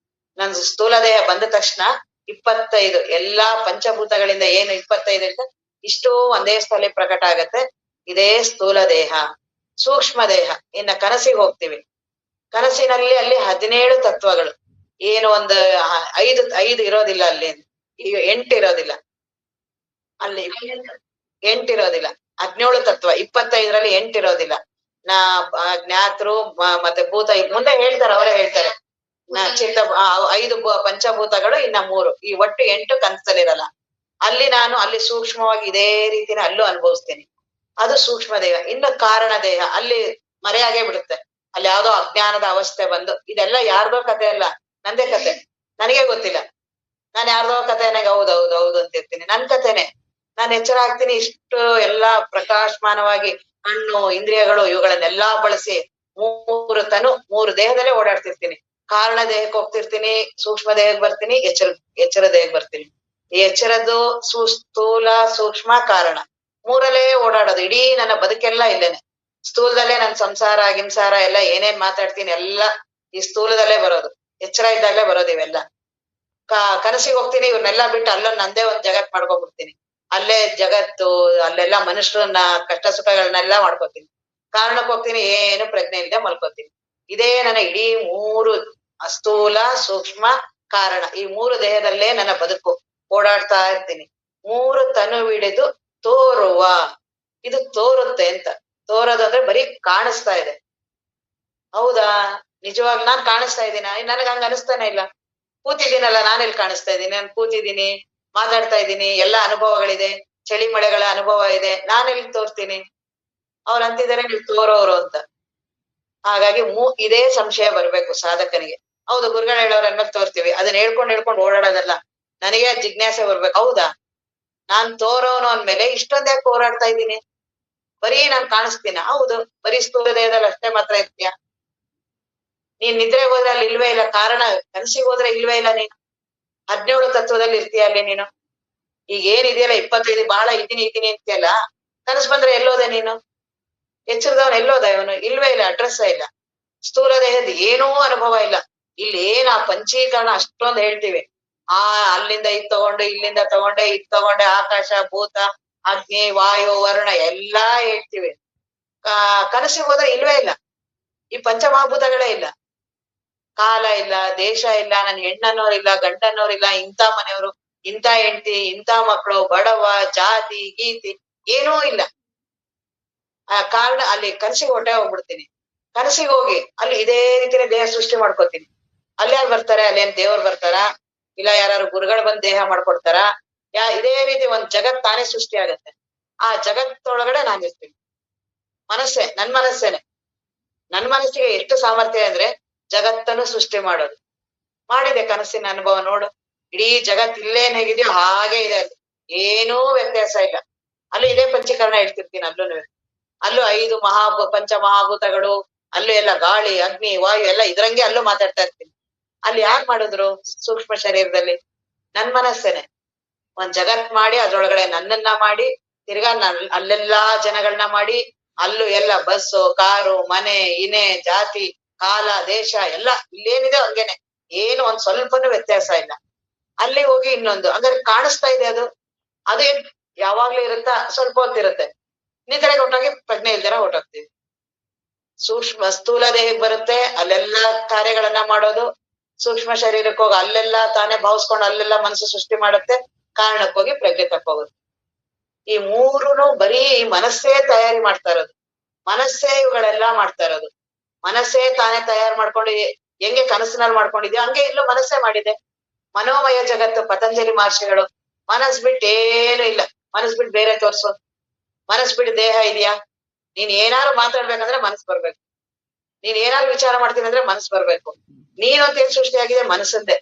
ನನ್ ಸ್ಥೂಲ ದೇಹ ಬಂದ ತಕ್ಷಣ 25 ಎಲ್ಲಾ ಪಂಚಭೂತಗಳಿಂದ ಏನು 25 ಇರುತ್ತೆ ಇಷ್ಟು ಒಂದೇ ಸ್ಥಳ ಪ್ರಕಟ ಆಗತ್ತೆ. ಇದೇ ಸ್ಥೂಲ ದೇಹ. ಸೂಕ್ಷ್ಮ ದೇಹ. ಇನ್ನ ಕನಸಿಗೆ ಹೋಗ್ತೀವಿ. ಕನಸಿನಲ್ಲಿ ಅಲ್ಲಿ 17 ತತ್ವಗಳು. ಏನು ಒಂದು 5 ಇರೋದಿಲ್ಲ ಅಲ್ಲಿ, ಈಗ 8 ಇರೋದಿಲ್ಲ ಅಲ್ಲಿ, 8 ಇರೋದಿಲ್ಲ. 17 ತತ್ವ. 25ರಲ್ಲಿ 8 ಇರೋದಿಲ್ಲ. ಜ್ಞಾತೃ ಮತ್ತೆ ಭೂತ ಮುಂದೆ ಹೇಳ್ತಾರೆ, ಅವರೇ ಹೇಳ್ತಾರೆ. ಚಿತ್ತ 5 ಪಂಚಭೂತಗಳು, ಇನ್ನ 3, ಈ ಒಟ್ಟು 8 ಕನಸಲ್ಲಿರಲ್ಲ. ಅಲ್ಲಿ ಸೂಕ್ಷ್ಮವಾಗಿ ಇದೇ ರೀತಿನ ಅಲ್ಲೂ ಅನುಭವಿಸ್ತೀನಿ. ಅದು ಸೂಕ್ಷ್ಮ ದೇಹ. ಇನ್ನು ಕಾರಣ ದೇಹ ಅಲ್ಲಿ ಮರೆಯಾಗೇ ಬಿಡುತ್ತೆ. ಅಲ್ಲಿ ಯಾವ್ದೋ ಅಜ್ಞಾನದ ಅವಸ್ಥೆ ಬಂದು, ಇದೆಲ್ಲ ಯಾರ್ದೋ ಕಥೆ ಅಲ್ಲ, ನಂದೇ ಕತೆ. ನನಗೆ ಗೊತ್ತಿಲ್ಲ. ನಾನು ಯಾರ್ದೋ ಕಥೆನಾಗ ಹೌದು ಅಂತಿರ್ತೀನಿ. ನನ್ ಕಥೆನೆ. ನಾನು ಎಚ್ಚರ ಆಗ್ತೀನಿ. ಇಷ್ಟು ಎಲ್ಲಾ ಪ್ರಕಾಶಮಾನವಾಗಿ ಕಣ್ಣು, ಇಂದ್ರಿಯಗಳು ಇವುಗಳನ್ನೆಲ್ಲಾ ಬಳಸಿ 3 ದೇಹದಲ್ಲೇ ಓಡಾಡ್ತಿರ್ತೀನಿ. ಕಾರಣ ದೇಹಕ್ಕೆ ಹೋಗ್ತಿರ್ತೀನಿ, ಸೂಕ್ಷ್ಮ ದೇಹಕ್ಕೆ ಬರ್ತೀನಿ, ಎಚ್ಚರ ದೇಹಕ್ಕೆ ಬರ್ತೀನಿ. ಈ ಎಚ್ಚರದ್ದು ಸ್ಥೂಲ, ಸೂಕ್ಷ್ಮ, ಕಾರಣ 3ರಲ್ಲೇ ಓಡಾಡೋದು. ಇಡೀ ನನ್ನ ಬದುಕೆಲ್ಲ ಇಲ್ಲೇನೆ. ಸ್ಥೂಲದಲ್ಲೇ ನನ್ ಸಂಸಾರ ಗಿಂಸಾರ ಎಲ್ಲ ಏನೇನ್ ಮಾತಾಡ್ತೀನಿ ಎಲ್ಲ ಈ ಸ್ಥೂಲದಲ್ಲೇ ಬರೋದು. ಎಚ್ಚರ ಇದ್ದಾಗಲೇ ಬರೋದು ಇವೆಲ್ಲ. ಕನಸಿಗೆ ಹೋಗ್ತೀನಿ, ಇವ್ರನ್ನೆಲ್ಲ ಬಿಟ್ಟು ಅಲ್ಲೊಂದ್ ನಂದೇ ಒಂದ್ ಜಗತ್ ಮಾಡ್ಕೊಂಡ್ಬಿಡ್ತೀನಿ. ಅಲ್ಲೇ ಜಗತ್ತು, ಅಲ್ಲೆಲ್ಲ ಮನುಷ್ಯರನ್ನ ಕಷ್ಟ ಸುಖಗಳನ್ನೆಲ್ಲ ಮಾಡ್ಕೋತೀನಿ. ಕಾರಣಕ್ಕೆ ಹೋಗ್ತೀನಿ, ಏನು ಪ್ರಜ್ಞೆ ಇಲ್ಲದೆ ಮಲ್ಕೋತೀನಿ. ಇದೇ ನನ್ನ ಇಡೀ 3 ಸ್ಥೂಲ, ಸೂಕ್ಷ್ಮ, ಕಾರಣ, ಈ 3 ದೇಹದಲ್ಲೇ ನನ್ನ ಬದುಕು. ಓಡಾಡ್ತಾ ಇರ್ತೀನಿ. 3 ತನುವಿಡಿದು ತೋರುವ, ಇದು ತೋರುತ್ತೆ ಅಂತ. ತೋರೋದಂದ್ರೆ ಬರೀ ಕಾಣಿಸ್ತಾ ಇದೆ. ಹೌದಾ, ನಿಜವಾಗ್ ನಾನ್ ಕಾಣಿಸ್ತಾ ಇದ್ದೀನ? ನನಗ್ ಹಂಗ ಅನಿಸ್ತಾನೆ ಇಲ್ಲ. ಕೂತಿದ್ದೀನಲ್ಲ, ನಾನೆಲ್ಲಿ ಕಾಣಿಸ್ತಾ ಇದ್ದೀನಿ? ನಾನು ಕೂತಿದ್ದೀನಿ, ಮಾತಾಡ್ತಾ ಇದ್ದೀನಿ, ಎಲ್ಲ ಅನುಭವಗಳಿದೆ, ಚಳಿ ಮಳೆಗಳ ಅನುಭವ ಇದೆ, ನಾನೆಲ್ಲಿ ತೋರ್ತೀನಿ? ಅವ್ರು ಅಂತಿದ್ದಾರೆ ನೀವು ತೋರೋರು ಅಂತ. ಹಾಗಾಗಿ ಇದೇ ಸಂಶಯ ಬರ್ಬೇಕು ಸಾಧಕನಿಗೆ. ಹೌದು, ಗುರುಗಳು ಹೇಳೋರ್ ಅಂದ್ಮೇಲೆ ತೋರ್ತೀವಿ, ಅದನ್ನ ಹೇಳ್ಕೊಂಡ್ ಓಡಾಡೋದಲ್ಲ. ನನಗೆ ಜಿಜ್ಞಾಸೆ ಬರ್ಬೇಕು, ಹೌದಾ ನಾನ್ ತೋರೋನು ಅಂದ್ಮೇಲೆ ಇಷ್ಟೊಂದ್ ಯಾಕೆ ಹೋರಾಡ್ತಾ ಇದ್ದೀನಿ? ಬರೀ ನಾನ್ ಕಾಣಿಸ್ತೀನ? ಹೌದು, ಬರೀ ಸ್ಥೂಲ ದೇಹದಲ್ಲಿ ಅಷ್ಟೇ ಮಾತ್ರ ಇರ್ತೀಯ. ನೀನ್ ನಿದ್ರೆಗೆ ಹೋದ್ರೆ ಅಲ್ಲಿ ಇಲ್ವೇ ಇಲ್ಲ. ಕಾರಣ, ಕನಸಿಗೆ ಹೋದ್ರೆ ಇಲ್ವೇ ಇಲ್ಲ ನೀನು. 17 ತತ್ವದಲ್ಲಿ ಇರ್ತೀಯ ಅಲ್ಲಿ ನೀನು. ಈಗ ಏನಿದೆಯಲ್ಲ 25 ಬಹಳ ಇದೀನಿ ಅಂತೀಯಲ್ಲ, ಕನಸು ಬಂದ್ರೆ ಎಲ್ಲೋದೆ ನೀನು? ಎಚ್ಚರದವನ್ ಎಲ್ಲೋದ ಇವನು? ಇಲ್ವೇ ಇಲ್ಲ, ಅಡ್ರೆಸ್ ಇಲ್ಲ. ಸ್ಥೂಲ ದೇಹದ ಏನೂ ಅನುಭವ ಇಲ್ಲ. ಇಲ್ಲಿ ಏನ್ ಆ ಪಂಚೀಕರಣ ಅಷ್ಟೊಂದು ಹೇಳ್ತೀವಿ. ಅಲ್ಲಿಂದ ಇದ್ ತಗೊಂಡು, ಇಲ್ಲಿಂದ ತಗೊಂಡೆ, ಇದ್ ತಗೊಂಡೆ, ಆಕಾಶ, ಭೂತ, ಅಗ್ನಿ, ವಾಯು, ವರ್ಣ ಎಲ್ಲಾ ಹೇಳ್ತೀವಿ. ಕನಸಿಗೆ ಹೋದ್ರೆ ಇಲ್ವೇ ಇಲ್ಲ. ಈ ಪಂಚಮಹಾಭೂತಗಳೇ ಇಲ್ಲ. ಕಾಲ ಇಲ್ಲ, ದೇಶ ಇಲ್ಲ, ನನ್ ಹೆಣ್ಣನ್ನೋರಿಲ್ಲ, ಗಂಡನ್ನೋರಿಲ್ಲ, ಇಂಥ ಮನೆಯವರು, ಇಂಥ ಹೆಂಡತಿ, ಇಂಥ ಮಕ್ಕಳು, ಬಡವ, ಜಾತಿ, ಗೀತಿ ಏನೂ ಇಲ್ಲ. ಕಾರಣ ಅಲ್ಲಿ ಕನಸಿಗೆ ಹೊಟ್ಟೆ ಹೋಗ್ಬಿಡ್ತೀನಿ. ಕನಸಿಗೆ ಹೋಗಿ ಅಲ್ಲಿ ಇದೇ ರೀತಿನೇ ದೇಹ ಸೃಷ್ಟಿ ಮಾಡ್ಕೋತೀನಿ. ಅಲ್ಯಾರು ಬರ್ತಾರೆ? ಅಲ್ಲೇನ್ ದೇವ್ರು ಬರ್ತಾರ? ಇಲ್ಲ ಯಾರು ಗುರುಗಳು ಬಂದ್ ದೇಹ ಮಾಡ್ಕೊಡ್ತಾರ? ಇದೇ ರೀತಿ ಒಂದ್ ಜಗತ್ ತಾನೇ ಸೃಷ್ಟಿ ಆಗತ್ತೆ. ಆ ಜಗತ್ತೊಳಗಡೆ ನಾನಿರ್ತೀನಿ. ನನ್ ಮನಸ್ಸೇನೆ. ನನ್ ಮನಸ್ಸಿಗೆ ಎಷ್ಟು ಸಾಮರ್ಥ್ಯ ಅಂದ್ರೆ ಜಗತ್ತನ್ನು ಸೃಷ್ಟಿ ಮಾಡೋದು. ಮಾಡಿದೆ ಕನಸಿನ ಅನುಭವ ನೋಡು. ಇಡೀ ಜಗತ್ ಇಲ್ಲೇನ್ ಹೇಗಿದೆಯೋ ಹಾಗೆ ಇದೆ ಅಲ್ಲಿ, ಏನೂ ವ್ಯತ್ಯಾಸ ಇಲ್ಲ. ಅಲ್ಲೂ ಇದೇ ಪಂಚೀಕರಣ ಹೇಳ್ತಿರ್ತೀನಿ. ಅಲ್ಲೂ 5 ಪಂಚ ಮಹಾಭೂತಗಳು, ಅಲ್ಲೂ ಎಲ್ಲ ಗಾಳಿ, ಅಗ್ನಿ, ವಾಯು ಎಲ್ಲ ಇದ್ರಂಗೆ ಅಲ್ಲೂ ಮಾತಾಡ್ತಾ ಇರ್ತೀನಿ. ಅಲ್ಲಿ ಯಾರ್ ಮಾಡಿದ್ರು? ಸೂಕ್ಷ್ಮ ಶರೀರದಲ್ಲಿ ನನ್ ಮನಸ್ಸೇನೆ ಒಂದ್ ಜಗತ್ ಮಾಡಿ, ಅದ್ರೊಳಗಡೆ ನನ್ನನ್ನ ಮಾಡಿ, ತಿರ್ಗಾ ಅಲ್ಲೆಲ್ಲಾ ಜನಗಳನ್ನ ಮಾಡಿ, ಅಲ್ಲೂ ಎಲ್ಲ ಬಸ್ಸು, ಕಾರು, ಮನೆ, ಇನೆ, ಜಾತಿ, ಕಾಲ, ದೇಶ ಎಲ್ಲ ಇಲ್ಲೇನಿದೆ ಹಂಗೇನೆ, ಏನು ಒಂದ್ ಸ್ವಲ್ಪನೂ ವ್ಯತ್ಯಾಸ ಇಲ್ಲ. ಅಲ್ಲಿ ಹೋಗಿ ಇನ್ನೊಂದು ಹಂಗಾರೆ ಕಾಣಿಸ್ತಾ ಇದೆ. ಅದು ಯಾವಾಗ್ಲೂ ಇರುತ್ತಾ? ಸ್ವಲ್ಪ ಹೊತ್ತಿರುತ್ತೆ. ನಿದ್ರೆಗೆ ಹೊಟ್ಟೋಗಿ ಪ್ರಜ್ಞೆ ಇಲ್ದಿರ ಹೊಟ್ಟೋಗ್ತೀವಿ. ಸೂಕ್ಷ್ಮ ಸ್ಥೂಲ ದೇಹಕ್ಕೆ ಬರುತ್ತೆ, ಅಲ್ಲೆಲ್ಲಾ ಕಾರ್ಯಗಳನ್ನ ಮಾಡೋದು. ಸೂಕ್ಷ್ಮ ಶರೀರಕ್ಕೆ ಹೋಗಿ ಅಲ್ಲೆಲ್ಲಾ ತಾನೇ ಭಾವಿಸ್ಕೊಂಡು ಅಲ್ಲೆಲ್ಲಾ ಮನಸ್ಸು ಸೃಷ್ಟಿ ಮಾಡುತ್ತೆ. ಕಾರಣಕ್ಕೆ ಹೋಗಿ ಪ್ರಜ್ಞೆ ತಕ್ಕೋಗುತ್ತೆ. ಈ 3ನು ಬರೀ ಮನಸ್ಸೇ ತಯಾರಿ ಮಾಡ್ತಾ ಇರೋದು. ಮನಸ್ಸೇ ಇವುಗಳೆಲ್ಲಾ ಮಾಡ್ತಾ ಇರೋದು. ಮನಸ್ಸೇ ತಾನೇ ತಯಾರು ಮಾಡ್ಕೊಂಡು, ಹೆಂಗೆ ಕನಸಿನಲ್ಲಿ ಮಾಡ್ಕೊಂಡಿದ್ಯೋ ಹಂಗೆ ಇಲ್ಲೂ ಮನಸ್ಸೇ ಮಾಡಿದೆ. ಮನೋಮಯ ಜಗತ್ತು. ಪತಂಜಲಿ ಮಹರ್ಷಿಗಳು ಮನಸ್ ಬಿಟ್ಟು ಏನು ಇಲ್ಲ. ಮನಸ್ ಬಿಟ್ಟು ಬೇರೆ ತೋರ್ಸು. ಮನಸ್ ಬಿಟ್ಟು ದೇಹ ಇದೆಯಾ? ನೀನ್ ಏನಾದ್ರು ಮಾತಾಡ್ಬೇಕಂದ್ರೆ ಮನಸ್ ಬರ್ಬೇಕು. ನೀನ್ ಏನಾದ್ರು ವಿಚಾರ ಮಾಡ್ತೀನಿ ಅಂದ್ರೆ ಮನಸ್ ಬರ್ಬೇಕು. ನೀನೊಂದ್ ಏನ್ ಸೃಷ್ಟಿಯಾಗಿದೆ? ಮನಸ್ಸದ್ದೇ.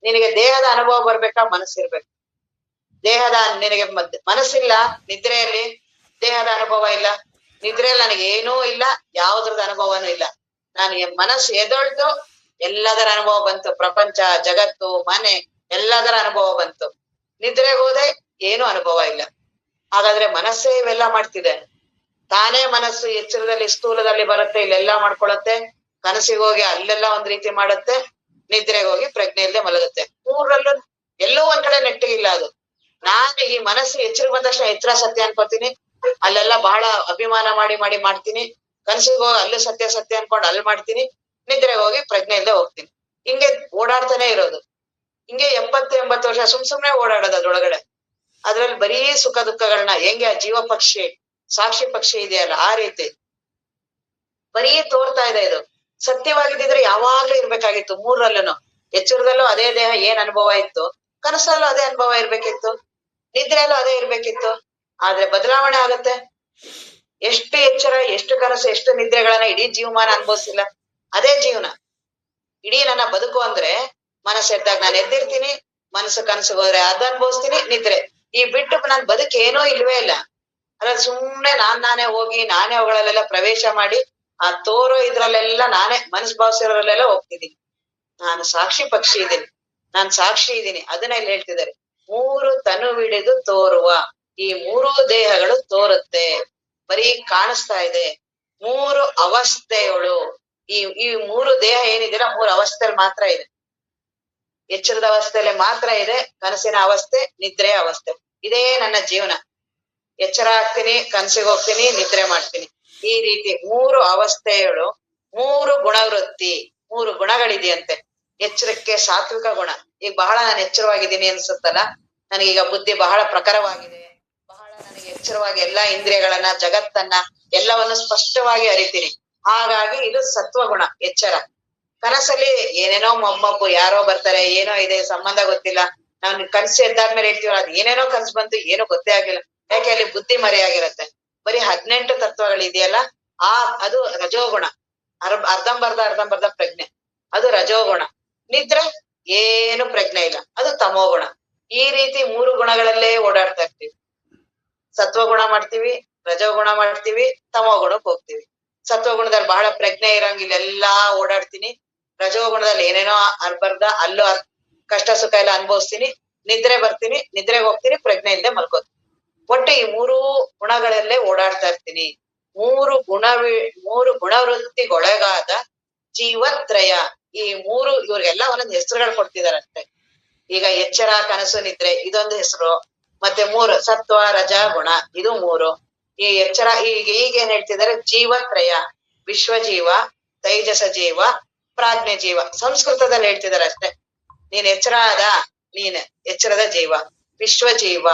ನಿನಗೆ ದೇಹದ ಅನುಭವ ಬರ್ಬೇಕಾ? ಮನಸ್ಸಿರ್ಬೇಕು. ನಿನಗೆ ಮನಸ್ಸಿಲ್ಲ ನಿದ್ರೆಯಲ್ಲಿ, ದೇಹದ ಅನುಭವ ಇಲ್ಲ. ನಿದ್ರೆಯಲ್ಲಿ ನನಗೆ ಏನೂ ಇಲ್ಲ, ಯಾವುದ್ರದ ಅನುಭವನೂ ಇಲ್ಲ. ನನಗೆ ಮನಸ್ಸು ಎದೊಳ್ತು, ಎಲ್ಲದರ ಅನುಭವ ಬಂತು. ಪ್ರಪಂಚ, ಜಗತ್ತು, ಮನೆ ಎಲ್ಲದರ ಅನುಭವ ಬಂತು. ನಿದ್ರೆಗೆ ಹೋದೆ, ಏನೂ ಅನುಭವ ಇಲ್ಲ. ಹಾಗಾದ್ರೆ ಮನಸ್ಸೇ ಇವೆಲ್ಲ ಮಾಡ್ತಿದೆ. ತಾನೇ ಮನಸ್ಸು ಎಚ್ಚರದಲ್ಲಿ ಸ್ಥೂಲದಲ್ಲಿ ಬರುತ್ತೆ, ಇಲ್ಲೆಲ್ಲಾ ಮಾಡ್ಕೊಳತ್ತೆ. ಕನಸಿಗೆ ಹೋಗಿ ಅಲ್ಲೆಲ್ಲ ಒಂದ್ ರೀತಿ ಮಾಡುತ್ತೆ. ನಿದ್ರೆಗೆ ಹೋಗಿ ಪ್ರಜ್ಞೆ ಇಲ್ಲದೆ ಮಲಗುತ್ತೆ. 3ರಲ್ಲೂ ಎಲ್ಲೋ ಒಂದ್ ಕಡೆ ನೆಟ್ಟಿಗಿಲ್ಲ ಅದು. ನಾನು ಈ ಮನಸ್ಸು ಎಚ್ಚರಿಗೆ ಬಂದ ತಕ್ಷಣ ಎಚ್ಚರ ಸತ್ಯ ಅನ್ಕೋತೀನಿ. ಅಲ್ಲೆಲ್ಲ ಬಹಳ ಅಭಿಮಾನ ಮಾಡಿ ಮಾಡ್ತೀನಿ. ಕನಸಿಗೆ ಹೋಗಿ ಅಲ್ಲೂ ಸತ್ಯ ಅನ್ಕೊಂಡು ಅಲ್ಲಿ ಮಾಡ್ತೀನಿ. ನಿದ್ರೆಗೆ ಹೋಗಿ ಪ್ರಜ್ಞೆ ಇಲ್ಲದೆ ಹೋಗ್ತೀನಿ. ಹಿಂಗೆ ಓಡಾಡ್ತಾನೆ ಇರೋದು. ಹಿಂಗೆ 70-80 ವರ್ಷ ಸುಮ್ನೆ ಓಡಾಡೋದು ಅದ್ರೊಳಗಡೆ. ಅದ್ರಲ್ಲಿ ಬರೀ ಸುಖ ದುಃಖಗಳನ್ನ, ಹೆಂಗೆ ಆ ಜೀವ ಪಕ್ಷಿ, ಸಾಕ್ಷಿ ಪಕ್ಷಿ ಇದೆಯಲ್ಲ ಆ ರೀತಿ ಬರೀ ತೋರ್ತಾ ಇದೆ. ಇದು ಸತ್ಯವಾಗಿದ್ದಿದ್ರೆ ಯಾವಾಗ್ಲೂ ಇರ್ಬೇಕಾಗಿತ್ತು. 3ರಲ್ಲೂ ಎಚ್ಚರದಲ್ಲೂ ಅದೇ ದೇಹ ಏನ್ ಅನುಭವ ಇತ್ತು, ಕನಸಲ್ಲೂ ಅದೇ ಅನುಭವ ಇರ್ಬೇಕಿತ್ತು, ನಿದ್ರೆಯಲ್ಲೂ ಅದೇ ಇರ್ಬೇಕಿತ್ತು. ಆದ್ರೆ ಬದಲಾವಣೆ ಆಗತ್ತೆ. ಎಷ್ಟು ಎಚ್ಚರ, ಎಷ್ಟು ಕನಸು, ಎಷ್ಟು ನಿದ್ರೆಗಳನ್ನ ಇಡೀ ಜೀವಮಾನ ಅನುಭವಿಸಿಲ್ಲ. ಅದೇ ಜೀವನ. ಇಡೀ ನನ್ನ ಬದುಕು ಅಂದ್ರೆ ಮನಸ್ಸು ಎದ್ದಾಗ ನಾನು ಎದ್ದಿರ್ತೀನಿ, ಮನಸ್ಸು ಕನಸಿಗೆ ಹೋದ್ರೆ ಅದ್ ಅನುಭವಿಸ್ತೀನಿ, ನಿದ್ರೆ. ಈ ಬಿಟ್ಟು ನನ್ ಬದುಕು ಏನೋ ಇಲ್ವೇ ಇಲ್ಲ. ಅದ್ರಲ್ಲಿ ಸುಮ್ನೆ ನಾನೇ ಹೋಗಿ ನಾನೇ ಅವುಗಳಲ್ಲೆಲ್ಲ ಪ್ರವೇಶ ಮಾಡಿ ಆ ತೋರೋ ಇದ್ರಲ್ಲೆಲ್ಲ ನಾನೇ ಮನಸ್ಸು ಭಾವಿಸಿರೋದ್ರಲ್ಲೆಲ್ಲ ಹೋಗ್ತಿದ್ದೀನಿ. ನಾನು ಸಾಕ್ಷಿ ಪಕ್ಷಿ ಇದ್ದೀನಿ, ನಾನ್ ಸಾಕ್ಷಿ ಇದ್ದೀನಿ. ಅದನ್ನ ಇಲ್ಲಿ ಹೇಳ್ತಿದ್ದಾರೆ. 3 ತನುವಿಡಿದು ತೋರುವ, ಈ 3 ದೇಹಗಳು ತೋರುತ್ತೆ, ಬರೀ ಕಾಣಿಸ್ತಾ ಇದೆ. 3 ಅವಸ್ಥೆಗಳು, ಈ ಮೂರು ದೇಹ ಏನಿದೆಯಲ್ಲ ಮೂರು ಅವಸ್ಥೆಯಲ್ಲಿ ಮಾತ್ರ ಇದೆ. ಎಚ್ಚರದ ಅವಸ್ಥೆಯಲ್ಲಿ ಮಾತ್ರ ಇದೆ, ಕನಸಿನ ಅವಸ್ಥೆ, ನಿದ್ರೆಯ ಅವಸ್ಥೆ. ಇದೇ ನನ್ನ ಜೀವನ. ಎಚ್ಚರ ಆಗ್ತೀನಿ, ಕನಸಿಗೆ ಹೋಗ್ತೀನಿ, ನಿದ್ರೆ ಮಾಡ್ತೀನಿ. ಈ ರೀತಿ ಮೂರು ಅವಸ್ಥೆಗಳು, ಮೂರು ಗುಣವೃತ್ತಿ, ಮೂರು ಗುಣಗಳಿದೆಯಂತೆ. ಎಚ್ಚರಕ್ಕೆ ಸಾತ್ವಿಕ ಗುಣ. ಈಗ ಬಹಳ ನಾನು ಎಚ್ಚರವಾಗಿದ್ದೀನಿ ಅನ್ಸುತ್ತಲ್ಲ, ನನಗೀಗ ಬುದ್ಧಿ ಬಹಳ ಪ್ರಖರವಾಗಿದೆ, ಬಹಳ ನನಗೆ ಎಚ್ಚರವಾಗಿ ಎಲ್ಲಾ ಇಂದ್ರಿಯಗಳನ್ನ, ಜಗತ್ತನ್ನ ಎಲ್ಲವನ್ನು ಸ್ಪಷ್ಟವಾಗಿ ಅರಿತೀನಿ. ಹಾಗಾಗಿ ಇದು ಸತ್ವಗುಣ ಎಚ್ಚರ. ಕನಸಲ್ಲಿ ಏನೇನೋ ಮೊಮ್ಮಬ್ಬು, ಯಾರೋ ಬರ್ತಾರೆ, ಏನೋ ಇದೆ, ಸಂಬಂಧ ಗೊತ್ತಿಲ್ಲ. ನಾನು ಕನಸು ಎದ್ದಾದ್ಮೇಲೆ ಹೇಳ್ತೀವಲ್ಲ, ಅದ್ ಏನೇನೋ ಕನಸು ಬಂತು, ಏನೋ ಗೊತ್ತೇ ಆಗಿಲ್ಲ. ಯಾಕೆ ಅಲ್ಲಿ ಬುದ್ಧಿ ಮರೆಯಾಗಿರತ್ತೆ. ಬರೀ 18 ತತ್ವಗಳಿದೆಯಲ್ಲ, ಅದು ರಜೋಗುಣ. ಅರ್ಧಂಬರ್ಧ ಪ್ರಜ್ಞೆ, ಅದು ರಜೋಗುಣ. ನಿದ್ರೆ ಏನು ಪ್ರಜ್ಞೆ ಇಲ್ಲ, ಅದು ತಮೋಗುಣ. ಈ ರೀತಿ ಮೂರು ಗುಣಗಳಲ್ಲೇ ಓಡಾಡ್ತಾ ಇರ್ತೀವಿ. ಸತ್ವಗುಣ ಮಾಡ್ತೀವಿ, ರಜೋಗುಣ ಮಾಡ್ತೀವಿ, ತಮೋಗುಣಕ್ಕೆ ಹೋಗ್ತೀವಿ. ಸತ್ವಗುಣದಲ್ಲಿ ಬಹಳ ಪ್ರಜ್ಞೆ ಇರಂಗಿಲ್ಲ, ಎಲ್ಲಾ ಓಡಾಡ್ತೀನಿ. ರಜೋಗುಣದಲ್ಲಿ ಏನೇನೋ ಅರ್ಬರ್ಧ, ಅಲ್ಲೂ ಕಷ್ಟ ಸುಖ ಎಲ್ಲ ಅನುಭವಿಸ್ತೀನಿ. ನಿದ್ರೆ ಬರ್ತೀನಿ, ನಿದ್ರೆಗೆ ಹೋಗ್ತೀನಿ, ಪ್ರಜ್ಞೆ ಇಲ್ಲದೆ ಮಲ್ಕೋತೀನಿ. ಒಟ್ಟು ಈ ಮೂರೂ ಗುಣಗಳಲ್ಲೇ ಓಡಾಡ್ತಾ ಇರ್ತೀನಿ. ಮೂರು ಗುಣವೃತ್ತಿಗೊಳಗಾದ ಜೀವತ್ರಯ. ಈ ಮೂರು, ಇವ್ರಿಗೆಲ್ಲ ಒಂದೊಂದು ಹೆಸರುಗಳು ಕೊಡ್ತಿದಾರಷ್ಟೇ. ಈಗ ಎಚ್ಚರ, ಕನಸು, ನಿದ್ರೆ ಇದೊಂದು ಹೆಸರು. ಮತ್ತೆ ಮೂರು ಸತ್ವ, ರಜ, ಗುಣ, ಇದು ಮೂರು. ಈ ಎಚ್ಚರ ಈಗ ಏನ್ ಹೇಳ್ತಿದಾರೆ, ಜೀವತ್ರಯ, ವಿಶ್ವಜೀವ, ತೈಜಸ ಜೀವ, ಪ್ರಾಜ್ಞೆ ಜೀವ. ಸಂಸ್ಕೃತದಲ್ಲಿ ಹೇಳ್ತಿದಾರೆ ಅಷ್ಟೇ. ನೀನ್ ಎಚ್ಚರ ಆದ, ನೀನ್ ಎಚ್ಚರದ ಜೀವ, ವಿಶ್ವಜೀವ,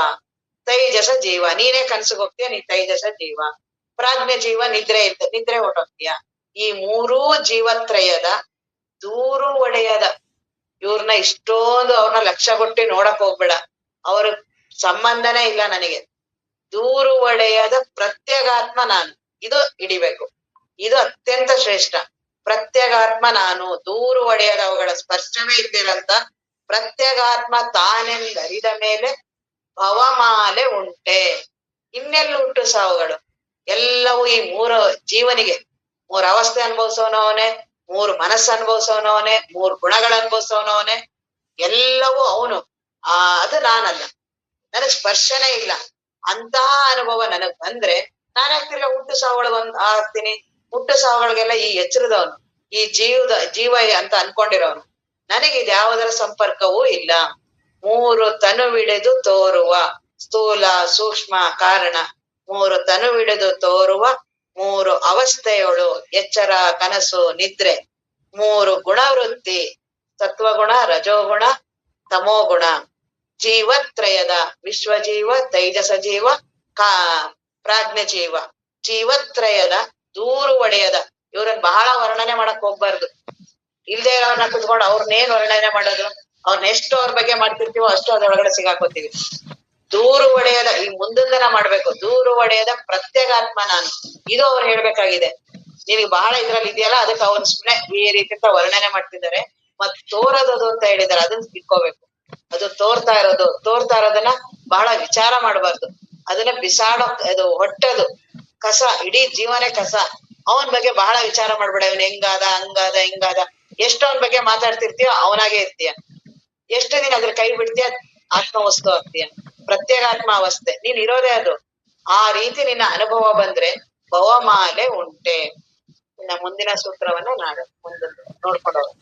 ತೈಜಸ ಜೀವ. ನೀನೇ ಕನ್ಸಿಗೆ ಹೋಗ್ತೀಯ, ನೀ ತೈಜಸ ಜೀವ. ಪ್ರಾಜ್ಞೆ ಜೀವ, ನಿದ್ರೆ ಹೊಟ್ಟೋಗ್ತೀಯ. ಈ ಮೂರೂ ಜೀವತ್ರಯದ ದೂರು ಒಡೆಯದ. ಇವ್ರನ್ನ ಇಷ್ಟೊಂದು ಅವ್ರನ್ನ ಲಕ್ಷ ಕೊಟ್ಟು ನೋಡಕ್ ಹೋಗ್ಬೇಡ, ಅವ್ರ ಸಂಬಂಧನೇ ಇಲ್ಲ ನನಗೆ. ದೂರು ಒಡೆಯದ ಪ್ರತ್ಯಗಾತ್ಮ ನಾನು, ಇದು ಹಿಡಿಬೇಕು. ಇದು ಅತ್ಯಂತ ಶ್ರೇಷ್ಠ. ಪ್ರತ್ಯಗಾತ್ಮ ನಾನು, ದೂರು ಒಡೆಯದ, ಅವುಗಳ ಸ್ಪರ್ಶವೇ ಇದ್ದಿರಂತ ಪ್ರತ್ಯಗಾತ್ಮ ತಾನೆಂದರಿದ ಮೇಲೆ ಭವಮಾಲೆ ಉಂಟೆ. ಇನ್ನೆಲ್ಲ ಹುಟ್ಟು ಸಾವುಗಳು ಎಲ್ಲವೂ ಈ ಮೂರು ಜೀವನಿಗೆ. ಮೂರು ಅವಸ್ಥೆ ಅನುಭವಿಸೋನವನೇ, ಮೂರು ಮನಸ್ಸು ಅನುಭವಿಸೋನವನೇ, ಮೂರು ಗುಣಗಳ ಅನುಭವಿಸೋನವನೇ. ಎಲ್ಲವೂ ಅವನು. ಅದು ನಾನಲ್ಲ, ನನಗ್ ಸ್ಪರ್ಶನೇ ಇಲ್ಲ. ಅಂತಹ ಅನುಭವ ನನಗ್ ಬಂದ್ರೆ ನಾನಾಗ್ತಿಲ್ಲ, ಹುಟ್ಟು ಸಾವುಗಳು ಆಗ್ತೀನಿ. ಹುಟ್ಟು ಸಾವುಗಳಿಗೆಲ್ಲ ಈ ಎಚ್ಚರದವನು, ಈ ಜೀವ ಅಂತ ಅನ್ಕೊಂಡಿರೋನು. ನನಗಿದ್ ಯಾವುದರ ಸಂಪರ್ಕವೂ ಇಲ್ಲ. ಮೂರು ತನುವಿಡೆದು ತೋರುವ ಸ್ಥೂಲ, ಸೂಕ್ಷ್ಮ, ಕಾರಣ. ಮೂರು ತನುವಿಡೆದು ತೋರುವ ಮೂರು ಅವಸ್ಥೆಗಳು, ಎಚ್ಚರ, ಕನಸು, ನಿದ್ರೆ. ಮೂರು ಗುಣವೃತ್ತಿ, ಸತ್ವಗುಣ, ರಜೋಗುಣ, ತಮೋಗುಣ. ಜೀವತ್ರಯದ ವಿಶ್ವಜೀವ, ತೈಜಸ ಜೀವ, ಪ್ರಾಜ್ಞೆ ಜೀವ. ಜೀವತ್ರಯದ ದೂರು ಒಡೆಯದ. ಇವ್ರನ್ನ ಬಹಳ ವರ್ಣನೆ ಮಾಡಕ್ ಹೋಗ್ಬಾರ್ದು. ಇಲ್ದೇ ಇರೋರ್ನ ಕುತ್ಕೊಂಡು ಅವ್ರನ್ನೇನ್ ವರ್ಣನೆ ಮಾಡೋದು? ಅವ್ರನ್ನ ಎಷ್ಟು ಅವ್ರ ಬಗ್ಗೆ ಮಾಡ್ತಿರ್ತೀವೋ ಅಷ್ಟು ಅದ್ರೊಳಗಡೆ ಸಿಗಾಕೋತೀವಿ. ದೂರು ಒಡೆಯದ, ಈ ಮುಂದಿಂದನ ಮಾಡ್ಬೇಕು. ದೂರು ಒಡೆಯದ ಪ್ರತ್ಯಗಾತ್ಮ ನಾನು, ಇದು ಅವ್ರು ಹೇಳ್ಬೇಕಾಗಿದೆ. ನಿನಗೆ ಬಹಳ ಇದ್ರಲ್ಲಿ ಇದೆಯಲ್ಲ, ಅದಕ್ಕೆ ಅವ್ರು ಸುಮ್ನೆ ಈ ರೀತಿ ವರ್ಣನೆ ಮಾಡ್ತಿದ್ದಾರೆ. ಮತ್ ತೋರದದು ಅಂತ ಹೇಳಿದಾರೆ, ಅದನ್ನ ತಿಳ್ಕೋಬೇಕು. ಅದು ತೋರ್ತಾ ಇರೋದನ್ನ ಬಹಳ ವಿಚಾರ ಮಾಡಬಾರ್ದು. ಅದನ್ನ ಬಿಸಾಡೋ, ಅದು ಹೊಟ್ಟದು ಕಸ, ಇಡೀ ಜೀವನೇ ಕಸ. ಅವನ್ ಬಗ್ಗೆ ಬಹಳ ವಿಚಾರ ಮಾಡ್ಬೇಡ. ಇವನ್ ಹೆಂಗಾದ, ಹಂಗಾದ, ಹಿಂಗಾದ. ಎಷ್ಟು ಅವನ ಬಗ್ಗೆ ಮಾತಾಡ್ತಿರ್ತೀಯೋ ಅವನಾಗೆ ಇರ್ತೀಯ. ಎಷ್ಟು ದಿನ ಅದ್ರ ಕೈ ಬಿಡ್ತೀಯ, ಆತ್ಮವಸ್ತು ಆಗ್ತೀಯ. ಪ್ರತ್ಯೇಗಾತ್ಮ ಅವಸ್ಥೆ ನೀನ್ ಇರೋದೇ ಅದು. ಆ ರೀತಿ ನಿನ್ನ ಅನುಭವ ಬಂದ್ರೆ ಭವಮಾಲೆ ಉಂಟೆ. ಇನ್ನ ಮುಂದಿನ ಸೂತ್ರವನ್ನ ನಾಳೆ ನೋಡ್ಕೊಂಡು ಹೋಗೋಣ.